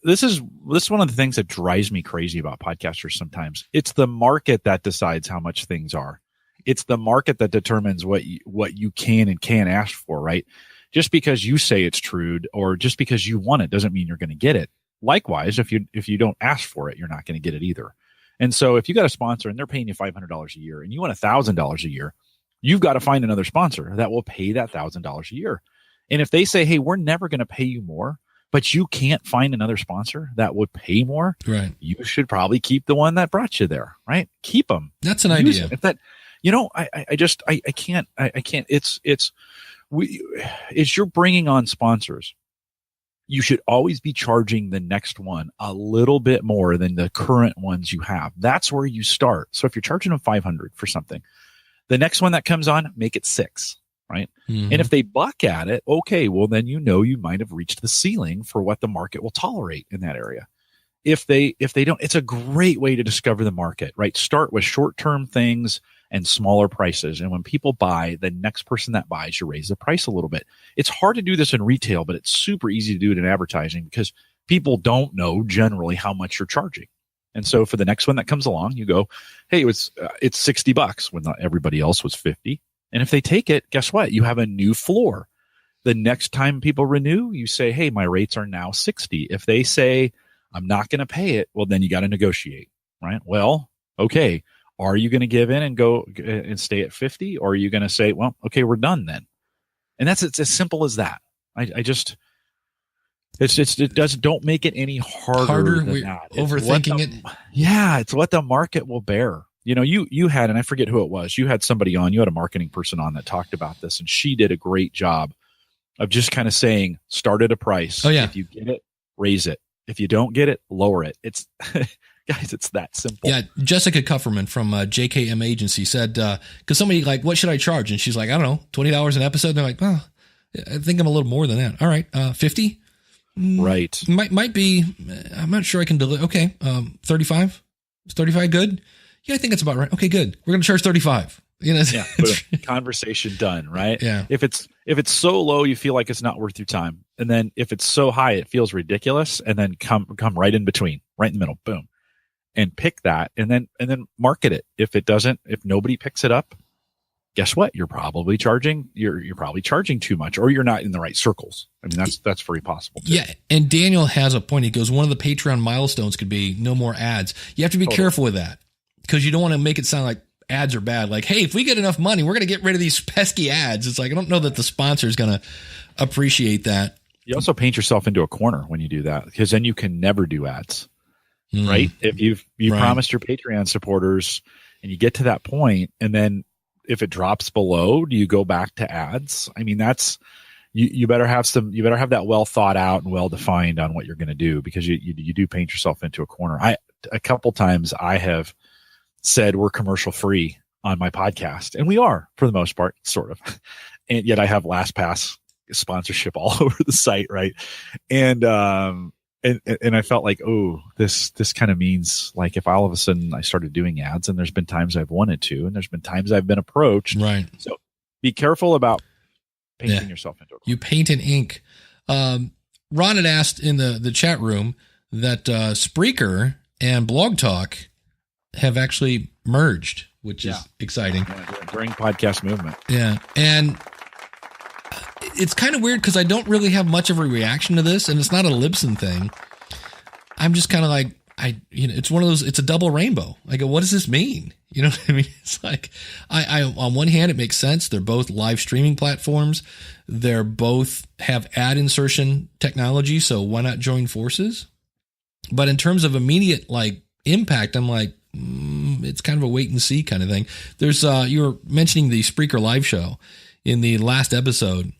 this is one of the things that drives me crazy about podcasters sometimes. It's the market that decides how much things are. It's the market that determines what you can and can't ask for, right? Just because you say it's true or just because you want it doesn't mean you're going to get it. Likewise, if you don't ask for it, you're not going to get it either. And so if you got a sponsor and they're paying you $500 a year and you want $1,000 a year, you've got to find another sponsor that will pay that $1,000 a year. And if they say, hey, we're never going to pay you more, but you can't find another sponsor that would pay more, right? You should probably keep the one that brought you there, right? Keep them. That's an idea. If that, I can't. It's you're bringing on sponsors. You should always be charging the next one a little bit more than the current ones you have. That's where you start. So if you're charging them $500 for something, the next one that comes on, make it $600. Right. Mm-hmm. And if they buck at it, okay, well, then you might have reached the ceiling for what the market will tolerate in that area. If they don't, it's a great way to discover the market, right? Start with short-term things and smaller prices. And when people buy, the next person that buys, you raise the price a little bit. It's hard to do this in retail, but it's super easy to do it in advertising because people don't know generally how much you're charging. And so for the next one that comes along, you go, hey, it's $60 when not everybody else was $50. And if they take it, guess what? You have a new floor. The next time people renew, you say, hey, my rates are now $60. If they say, I'm not going to pay it, well, then you got to negotiate, right? Well, okay. Are you going to give in and go and stay at $50? Or are you going to say, well, okay, we're done then? And it's as simple as that. Don't make it any harder than that. Overthinking it. Yeah. It's what the market will bear. You know, you had, and I forget who it was, you had somebody on, you had a marketing person on that talked about this, and she did a great job of just kind of saying, start at a price. Oh, yeah. If you get it, raise it. If you don't get it, lower it. It's, guys, it's that simple. Yeah. Jessica Kufferman from JKM Agency said, because somebody like, what should I charge? And she's like, I don't know, $20 an episode. And they're like, well, I think I'm a little more than that. All right. 50. Right. Might be, I'm not sure I can deliver. Okay. 35. Is 35 good? Yeah, I think that's about right. Okay, good. We're going to charge 35. You know, Yeah, conversation done, right? Yeah. If it's so low, you feel like it's not worth your time, and then if it's so high, it feels ridiculous, and then come right in between, right in the middle, boom, and pick that, and then market it. If nobody picks it up, guess what? You're probably charging too much, or you're not in the right circles. I mean, that's very possible too. Yeah, and Daniel has a point. He goes, one of the Patreon milestones could be no more ads. You have to be careful with that because you don't want to make it sound like ads are bad. Like, hey, if we get enough money, we're going to get rid of these pesky ads. It's like, I don't know that the sponsor is going to appreciate that. You also paint yourself into a corner when you do that, because then you can never do ads, right? If you promised your Patreon supporters and you get to that point, and then if it drops below, do you go back to ads? I mean, that's, you better have that well thought out and well defined on what you're going to do, because you do paint yourself into a corner. A couple times I have said we're commercial free on my podcast, and we are for the most part, sort of. And yet I have LastPass sponsorship all over the site, right? And I felt like, oh, this kind of means, like, if all of a sudden I started doing ads, and there's been times I've wanted to, and there's been times I've been approached. Right. So be careful about painting yourself into a corner. You paint in ink. Ron had asked in the chat room that Spreaker and Blog Talk have actually merged, which is exciting. During podcast movement. Yeah. And it's kind of weird because I don't really have much of a reaction to this, and it's not a Libsyn thing. I'm just kind of like, it's one of those, it's a double rainbow. I go, what does this mean? You know what I mean? It's like, I on one hand, it makes sense. They're both live streaming platforms. They're both have ad insertion technology. So why not join forces? But in terms of immediate like impact, I'm like, it's kind of a wait and see kind of thing. There's, you were mentioning the Spreaker live show in the last episode.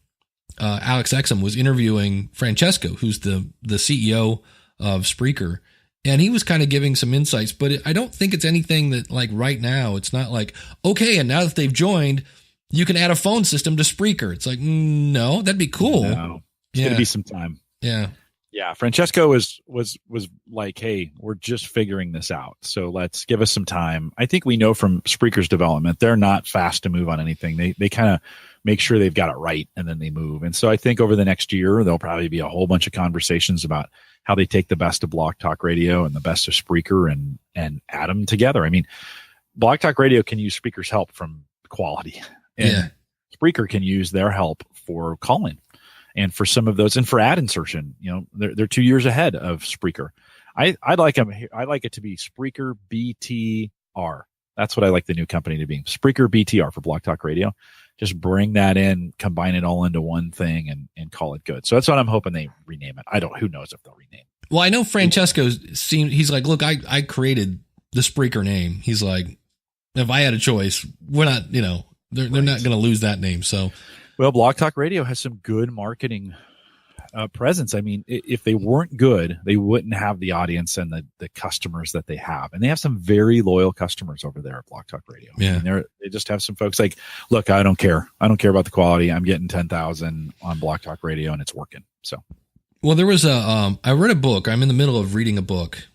Alex Exum was interviewing Francesco, who's the CEO of Spreaker, and he was kind of giving some insights, but I don't think it's anything that, like, right now, it's not like, okay, and now that they've joined, you can add a phone system to Spreaker. It's like, no, that'd be cool. No, it's going to be some time. Yeah. Yeah. Francesco was like, hey, we're just figuring this out, so let's give us some time. I think we know from Spreaker's development, they're not fast to move on anything. They kind of make sure they've got it right, and then they move. And so I think over the next year, there'll probably be a whole bunch of conversations about how they take the best of Blog Talk Radio and the best of Spreaker and add them together. I mean, Blog Talk Radio can use Spreaker's help from quality, and Spreaker can use their help for calling and for some of those, and for ad insertion. You know, they're 2 years ahead of Spreaker. I'd like it to be Spreaker BTR. That's what I like the new company to be. Spreaker BTR for Blog Talk Radio. Just bring that in, combine it all into one thing, and call it good. So that's what I'm hoping they rename it. Who knows if they'll rename it. Well, I know Francesco he's like, look, I created the Spreaker name. He's like, if I had a choice, we're not, they're not going to lose that name. So, well, Blog Talk Radio has some good marketing presence. I mean, if they weren't good, they wouldn't have the audience and the customers that they have. And they have some very loyal customers over there at Blog Talk Radio. Yeah. I mean, they just have some folks like, look, I don't care. I don't care about the quality. I'm getting 10,000 on Blog Talk Radio, and it's working. So, well, there was I read a book. I'm in the middle of reading a book,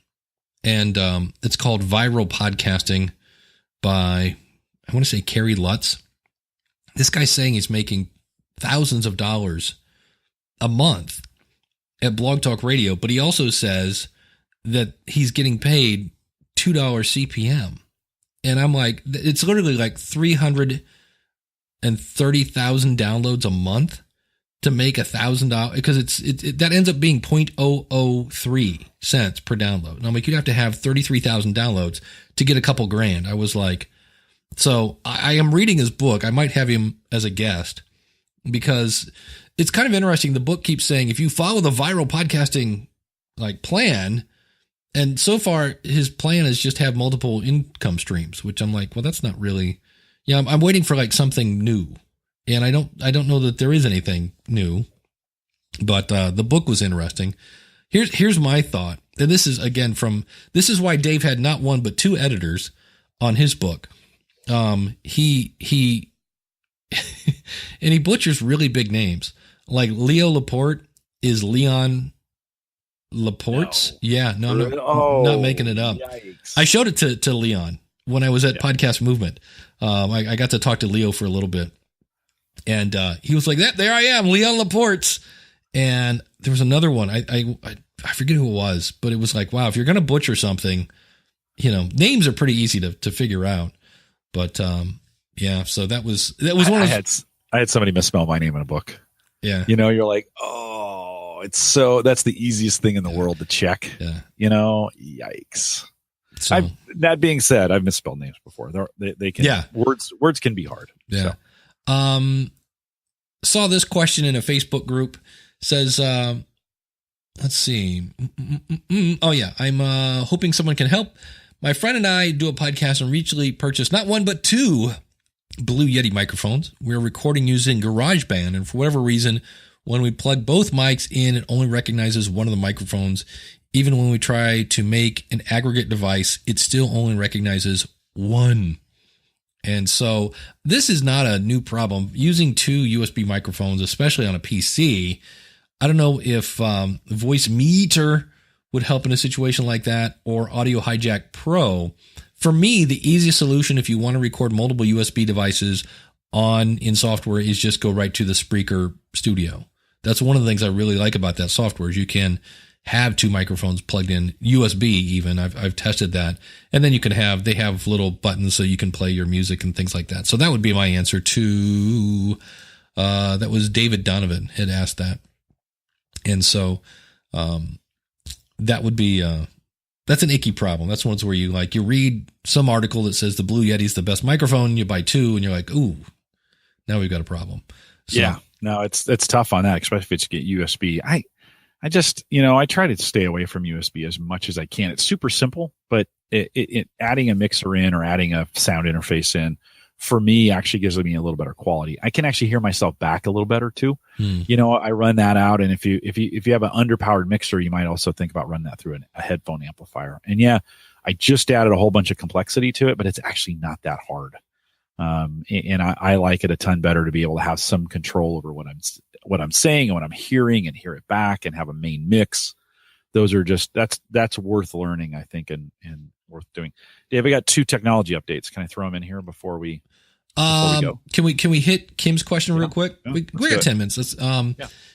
and it's called Viral Podcasting by, I want to say, Kerry Lutz. This guy's saying he's making thousands of dollars a month at Blog Talk Radio, but he also says that he's getting paid $2 CPM. And I'm like, it's literally like 330,000 downloads a month to make $1,000, because that ends up being 0.003 cents per download. And I'm like, you'd have to have 33,000 downloads to get a couple grand. I was like, so I am reading his book. I might have him as a guest, because it's kind of interesting. The book keeps saying, if you follow the viral podcasting like plan, and so far his plan is just have multiple income streams, which I'm like, well, that's not really, I'm waiting for like something new. And I don't know that there is anything new, but the book was interesting. Here's my thought. And this is again this is why Dave had not one, but two editors on his book. He and he butchers really big names. Like Leo Laporte is Leon Laporte's? No. Yeah, no, not making it up. Yikes. I showed it to Leon when I was at Podcast Movement. I got to talk to Leo for a little bit, and he was like, "There I am, Leon Laporte's." And there was another one. I forget who it was, but it was like, wow, if you're gonna butcher something, names are pretty easy to figure out. But yeah, so that was one of I had somebody misspell my name in a book. Yeah, you're like, oh, that's the easiest thing in the world to check. Yeah, yikes. So, that being said, I've misspelled names before. They can. Yeah, words can be hard. Yeah. So. Saw this question in a Facebook group. Says, let's see. Oh yeah, I'm hoping someone can help. My friend and I do a podcast and recently purchased not one but two Blue Yeti microphones. We're recording using GarageBand, and for whatever reason, when we plug both mics in, it only recognizes one of the microphones. Even when we try to make an aggregate device, it still only recognizes one. And so this is not a new problem. Using two USB microphones, especially on a PC, I don't know if Voice Meter would help in a situation like that, or Audio Hijack Pro. For me, the easiest solution if you want to record multiple USB devices in software is just go right to the Spreaker Studio. That's one of the things I really like about that software is you can have two microphones plugged in, USB even. I've tested that. And then they have little buttons so you can play your music and things like that. So that would be my answer to, that was David Donovan had asked that. And so that would be, that's an icky problem. That's ones where you read some article that says the Blue Yeti is the best microphone. You buy two and you're like, ooh, now we've got a problem. So, yeah, no, it's tough on that, especially if it's get USB. I just, I try to stay away from USB as much as I can. It's super simple, but it adding a mixer in or adding a sound interface in, for me, actually gives me a little better quality. I can actually hear myself back a little better too. I run that out, and if you have an underpowered mixer, you might also think about running that through a headphone amplifier. And yeah, I just added a whole bunch of complexity to it, but it's actually not that hard. And I like it a ton better to be able to have some control over what I'm saying and what I'm hearing, and hear it back and have a main mix. Those are just that's worth learning, I think, and worth doing. Dave, I got two technology updates. Can I throw them in here before we go? Can we hit Kim's question real quick? Yeah, we got 10 minutes.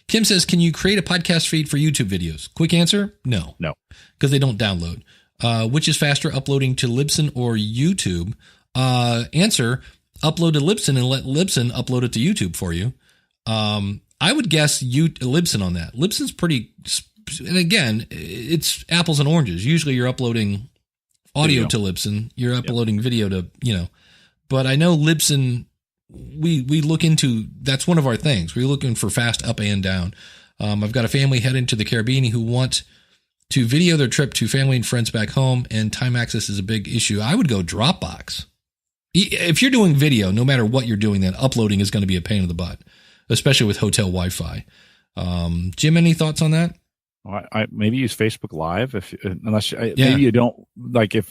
Kim says, can you create a podcast feed for YouTube videos? Quick answer: no, because they don't download. Which is faster, uploading to Libsyn or YouTube? Answer: upload to Libsyn and let Libsyn upload it to YouTube for you. I would guess Libsyn on that. Libsyn's pretty, and again, it's apples and oranges. Usually you're uploading audio to Libsyn, you're uploading video to, but I know Libsyn, we look into, that's one of our things. We're looking for fast up and down. I've got a family heading to the Caribbean who want to video their trip to family and friends back home, and time access is a big issue. I would go Dropbox. If you're doing video, no matter what you're doing, then uploading is going to be a pain in the butt, especially with hotel Wi-Fi. Jim, any thoughts on that? Well, I maybe use Facebook Live maybe you don't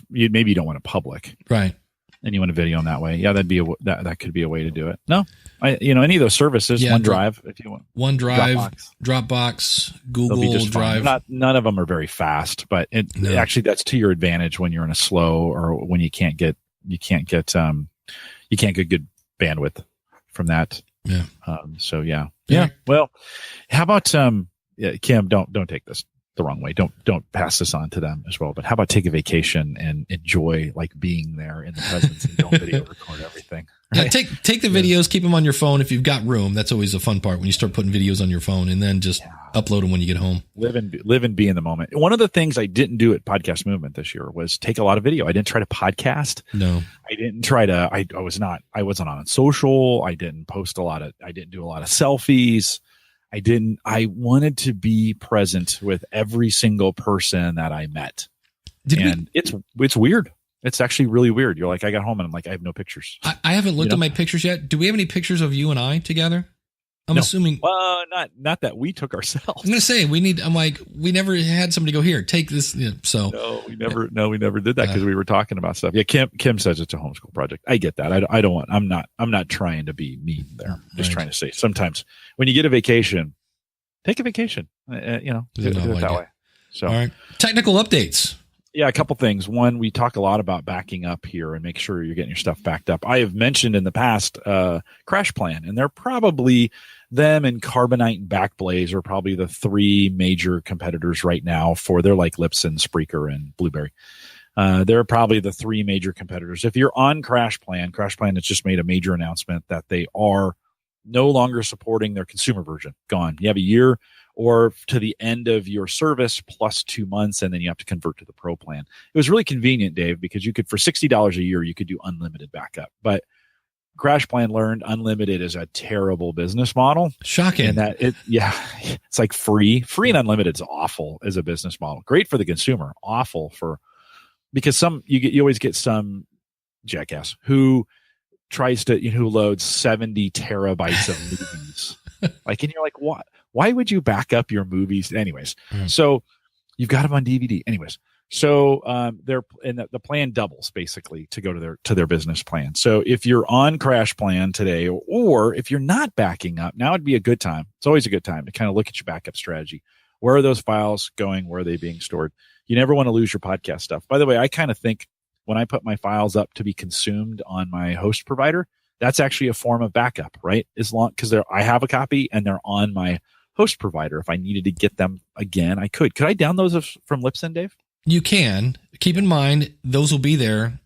maybe you don't want it public, right? And you want a video in that way. Yeah, that could be a way to do it. No, any of those services, OneDrive, if you want, OneDrive, Dropbox, Google Drive. None of them are very fast, but actually that's to your advantage when you're in a slow or when you can't get good bandwidth from that. Yeah. So yeah. Well, how about Kim? Don't take this the wrong way. Don't pass this on to them as well. But how about take a vacation and enjoy being there in the presence and don't video record everything. Right? Yeah, take the videos, keep them on your phone if you've got room. That's always the fun part when you start putting videos on your phone, and then just upload them when you get home. Live and be in the moment. One of the things I didn't do at Podcast Movement this year was take a lot of video. I didn't try to podcast. No, I didn't try to. I wasn't on social. I didn't post I didn't do a lot of selfies. I wanted to be present with every single person that I met. It's weird. It's actually really weird. You're like, I got home and I'm like, I have no pictures. I haven't looked at my pictures yet. Do we have any pictures of you and I together? I'm assuming. Well, not that we took ourselves. I'm going to say we never had somebody go here, take this. So no, we never did that because we were talking about stuff. Yeah. Kim says it's a homeschool project. I get that. I'm not trying to be mean there. I'm just trying to say sometimes when you get a vacation, take a vacation, do it that way. So, all right. Technical updates. Yeah, a couple things. One, we talk a lot about backing up here and make sure you're getting your stuff backed up. I have mentioned in the past Crash Plan, and they're probably them and Carbonite and Backblaze are probably the three major competitors right now for they're like Libsyn, Spreaker, and Blueberry. They're probably the three major competitors. If you're on Crash Plan has just made a major announcement that they are no longer supporting their consumer version. Gone. You have a year or to the end of your service plus 2 months, and then you have to convert to the Pro plan. It was really convenient, Dave, because you could, for $60 a year, you could do unlimited backup. But Crash Plan learned unlimited is a terrible business model. Shocking. And that it's like free and unlimited is awful as a business model. Great for the consumer, awful because you always get some jackass who tries to, who loads 70 terabytes of movies. And you're like, what? Why would you back up your movies? Anyways, so you've got them on DVD. Anyways, so the plan doubles basically to go to their business plan. So if you're on Crash Plan today, or if you're not backing up, now would be a good time. It's always a good time to kind of look at your backup strategy. Where are those files going? Where are they being stored? You never want to lose your podcast stuff. By the way, I kind of think when I put my files up to be consumed on my host provider, that's actually a form of backup, right? Because I have a copy and they're on my host provider. If I needed to get them again, I could. Could I download those from Libsyn, Dave? You can. Keep in mind those will be there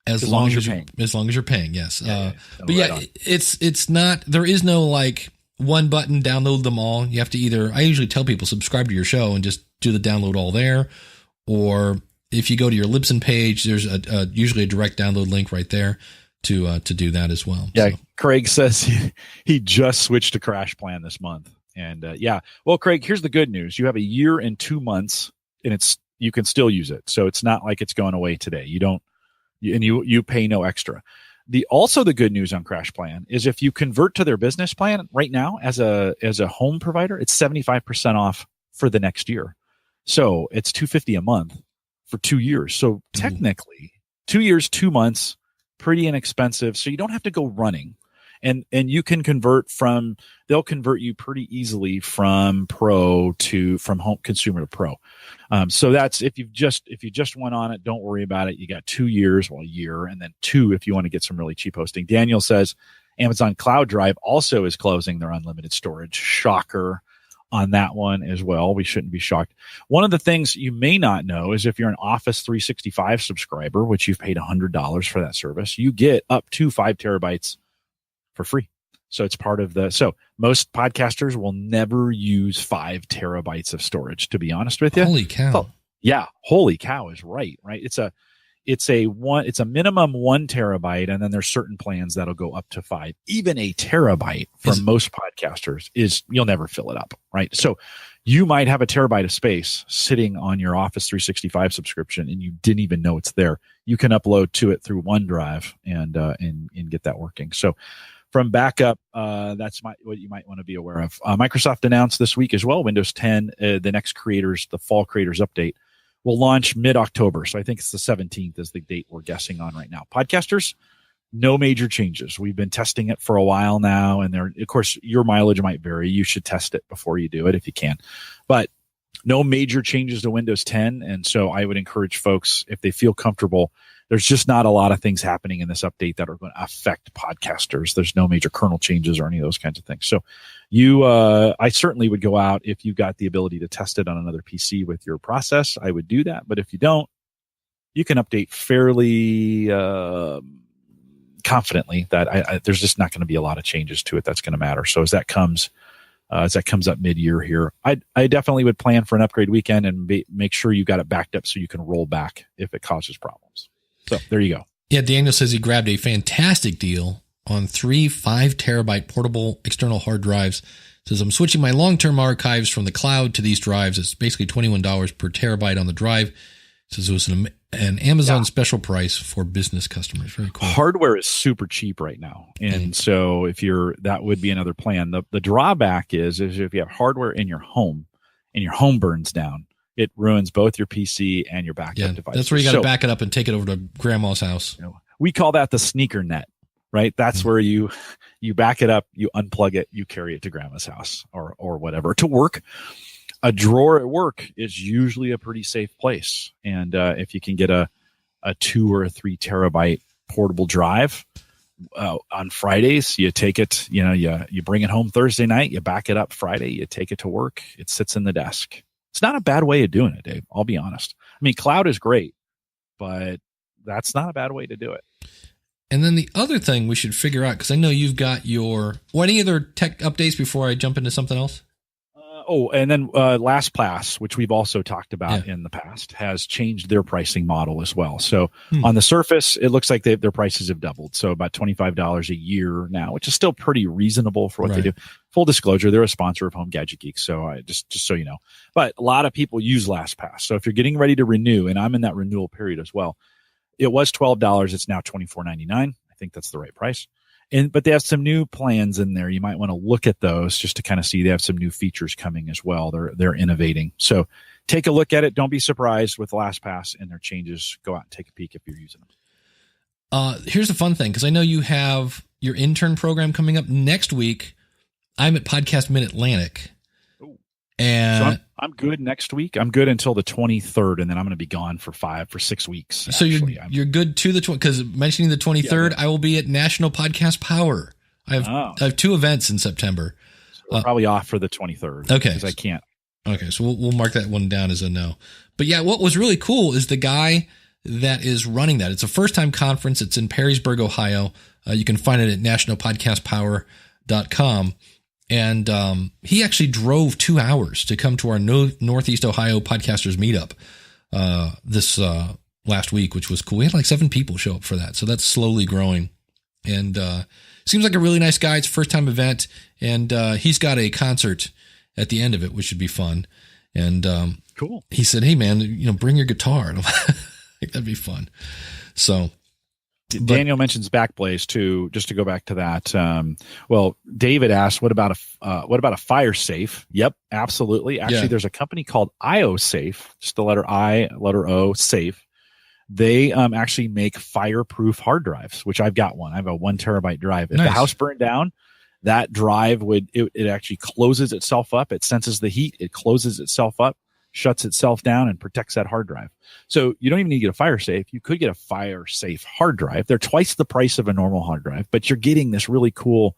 as long as you're paying. As long as you're paying, yes. But right it's not. There is no like one button download them all. You have to either. I usually tell people subscribe to your show and just do the download all there, or if you go to your Libsyn page, there's usually a direct download link right there to do that as well. Yeah, so. Craig says he just switched to Crash Plan this month. And well, Craig, here's the good news. You have a year and 2 months, and you can still use it. So it's not like it's going away today. You pay no extra. Also the good news on Crash Plan is if you convert to their business plan right now as a home provider, it's 75% off for the next year. So it's $250 a month for 2 years. So technically 2 years, 2 months, pretty inexpensive. So you don't have to go running. And you can they'll convert you pretty easily from home consumer to pro. So that's, if you just went on it, don't worry about it. You got 2 years, a year, and then 2 if you want to get some really cheap hosting. Daniel says Amazon Cloud Drive also is closing their unlimited storage. Shocker on that one as well. We shouldn't be shocked. One of the things you may not know is if you're an Office 365 subscriber, which you've paid $100 for that service, you get up to 5 terabytes for free. So it's part of so most podcasters will never use 5 terabytes of storage, to be honest with you. Holy cow. Oh, yeah. Holy cow is right. It's a minimum 1 terabyte. And then there's certain plans that'll go up to 5. Even a terabyte for most podcasters you'll never fill it up. Right. So you might have a terabyte of space sitting on your Office 365 subscription and you didn't even know it's there. You can upload to it through OneDrive and get that working. So from backup, that's what you might want to be aware of. Microsoft announced this week as well, Windows 10, the fall creators update will launch mid-October. So I think it's the 17th is the date we're guessing on right now. Podcasters, no major changes. We've been testing it for a while now, and of course, your mileage might vary. You should test it before you do it if you can. But no major changes to Windows 10, and so I would encourage folks, if they feel comfortable, there's just not a lot of things happening in this update that are going to affect podcasters. There's no major kernel changes or any of those kinds of things. So I certainly would go out if you've got the ability to test it on another PC with your process. I would do that. But if you don't, you can update fairly confidently that there's just not going to be a lot of changes to it that's going to matter. So as that comes up mid-year here, I definitely would plan for an upgrade weekend and make sure you got it backed up so you can roll back if it causes problems. So there you go. Yeah, Daniel says he grabbed a fantastic deal on 3 5 terabyte portable external hard drives. Says, I'm switching my long-term archives from the cloud to these drives. It's basically $21 per terabyte on the drive. Says it was an Amazon special price for business customers. Very cool. Hardware is super cheap right now. And so that would be another plan. The drawback is if you have hardware in your home and your home burns down, it ruins both your PC and your backup device. That's where you got to back it up and take it over to grandma's house. We call that the sneaker net, right? That's where you back it up, you unplug it, you carry it to grandma's house or whatever to work. a drawer at work is usually a pretty safe place. And if you can get a 2 or a 3 terabyte portable drive on Fridays, you take it, you bring it home Thursday night, you back it up Friday, you take it to work, it sits in the desk. It's not a bad way of doing it, Dave. I'll be honest. I mean, cloud is great, but that's not a bad way to do it. And then the other thing we should figure out, because I know you've got any other tech updates before I jump into something else? And then LastPass, which we've also talked about in the past, has changed their pricing model as well. So on the surface, it looks like their prices have doubled. So about $25 a year now, which is still pretty reasonable for what they do. Full disclosure, they're a sponsor of Home Gadget Geek. So just so you know. But a lot of people use LastPass. So if you're getting ready to renew, and I'm in that renewal period as well, it was $12. It's now $24.99. I think that's the right price. But they have some new plans in there. You might want to look at those just to kind of see they have some new features coming as well. They're innovating. So take a look at it. Don't be surprised with LastPass and their changes. Go out and take a peek if you're using them. Here's the fun thing, because I know you have your intern program coming up next week. I'm at Podcast Mid-Atlantic. And so I'm good next week. I'm good until the 23rd, and then I'm going to be gone for 6 weeks. So you're good to the 20th, because mentioning the 23rd, I will be at National Podcast Power. I have 2 events in September. So we're probably off for the 23rd. Okay, because I can't. Okay, so we'll mark that one down as a no. But yeah, what was really cool is the guy that is running that. It's a first-time conference. It's in Perrysburg, Ohio. You can find it at nationalpodcastpower.com. And he actually drove 2 hours to come to our Northeast Ohio Podcasters Meetup this last week, which was cool. We had like 7 people show up for that. So that's slowly growing. And seems like a really nice guy. It's a first-time event. And he's got a concert at the end of it, which should be fun. And cool. He said, hey, man, bring your guitar. And I'm like, that'd be fun. So... Daniel mentions Backblaze too. Just to go back to that. Well, David asked, "What about a fire safe?" Yep, absolutely. Actually, there's a company called IOSafe, just the letter I, letter O, safe. They actually make fireproof hard drives, which I've got one. I have a 1 terabyte drive. If the house burned down, that drive it actually closes itself up. It senses the heat. It closes itself up, shuts itself down, and protects that hard drive. So you don't even need to get a fire safe. You could get a fire safe hard drive. They're twice the price of a normal hard drive, but you're getting this really cool.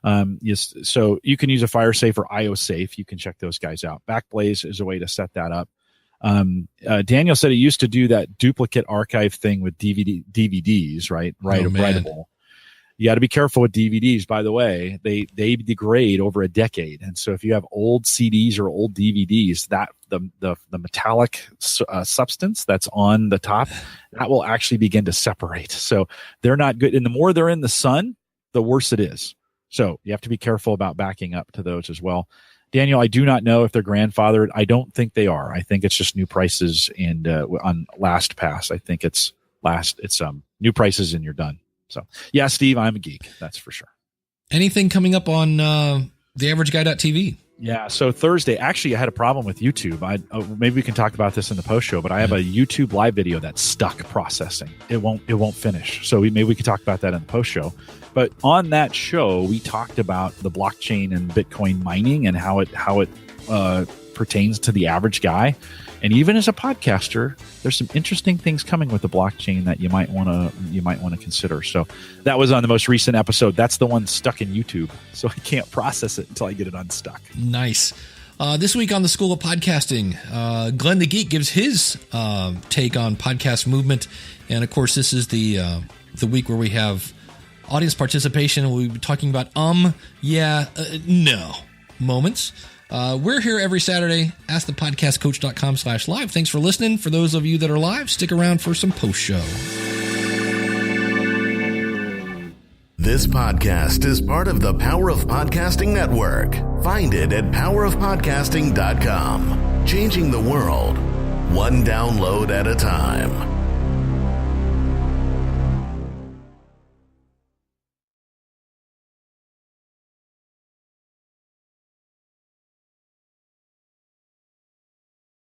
So you can use a fire safe or IOSafe. You can check those guys out. Backblaze is a way to set that up. Daniel said he used to do that duplicate archive thing with DVDs, right? Writable. You got to be careful with DVDs, by the way. They degrade over a decade. And so if you have old CDs or old DVDs, that the metallic substance that's on the top, that will actually begin to separate. So they're not good. And the more they're in the sun, the worse it is. So you have to be careful about backing up to those as well. Daniel, I do not know if they're grandfathered. I don't think they are. I think it's just new prices and on LastPass. I think it's new prices and you're done. So, yeah, Steve, I'm a geek. That's for sure. Anything coming up on theaverageguy.tv? Yeah. So Thursday, actually, I had a problem with YouTube. Maybe we can talk about this in the post show, but I have a YouTube live video that's stuck processing. It won't finish. So maybe we can talk about that in the post show. But on that show, we talked about the blockchain and Bitcoin mining and how it pertains to the average guy. And even as a podcaster, there's some interesting things coming with the blockchain that you might want to consider. So that was on the most recent episode. That's the one stuck in YouTube, so I can't process it until I get it unstuck. Nice. This week on the School of Podcasting, Glenn the Geek gives his take on podcast movement, and of course, this is the week where we have audience participation. We'll be talking about no moments. We're here every Saturday. AskThePodcastCoach.com/live. Thanks for listening. For those of you that are live, stick around for some post show. This podcast is part of the Power of Podcasting Network. Find it at powerofpodcasting.com. Changing the world, one download at a time.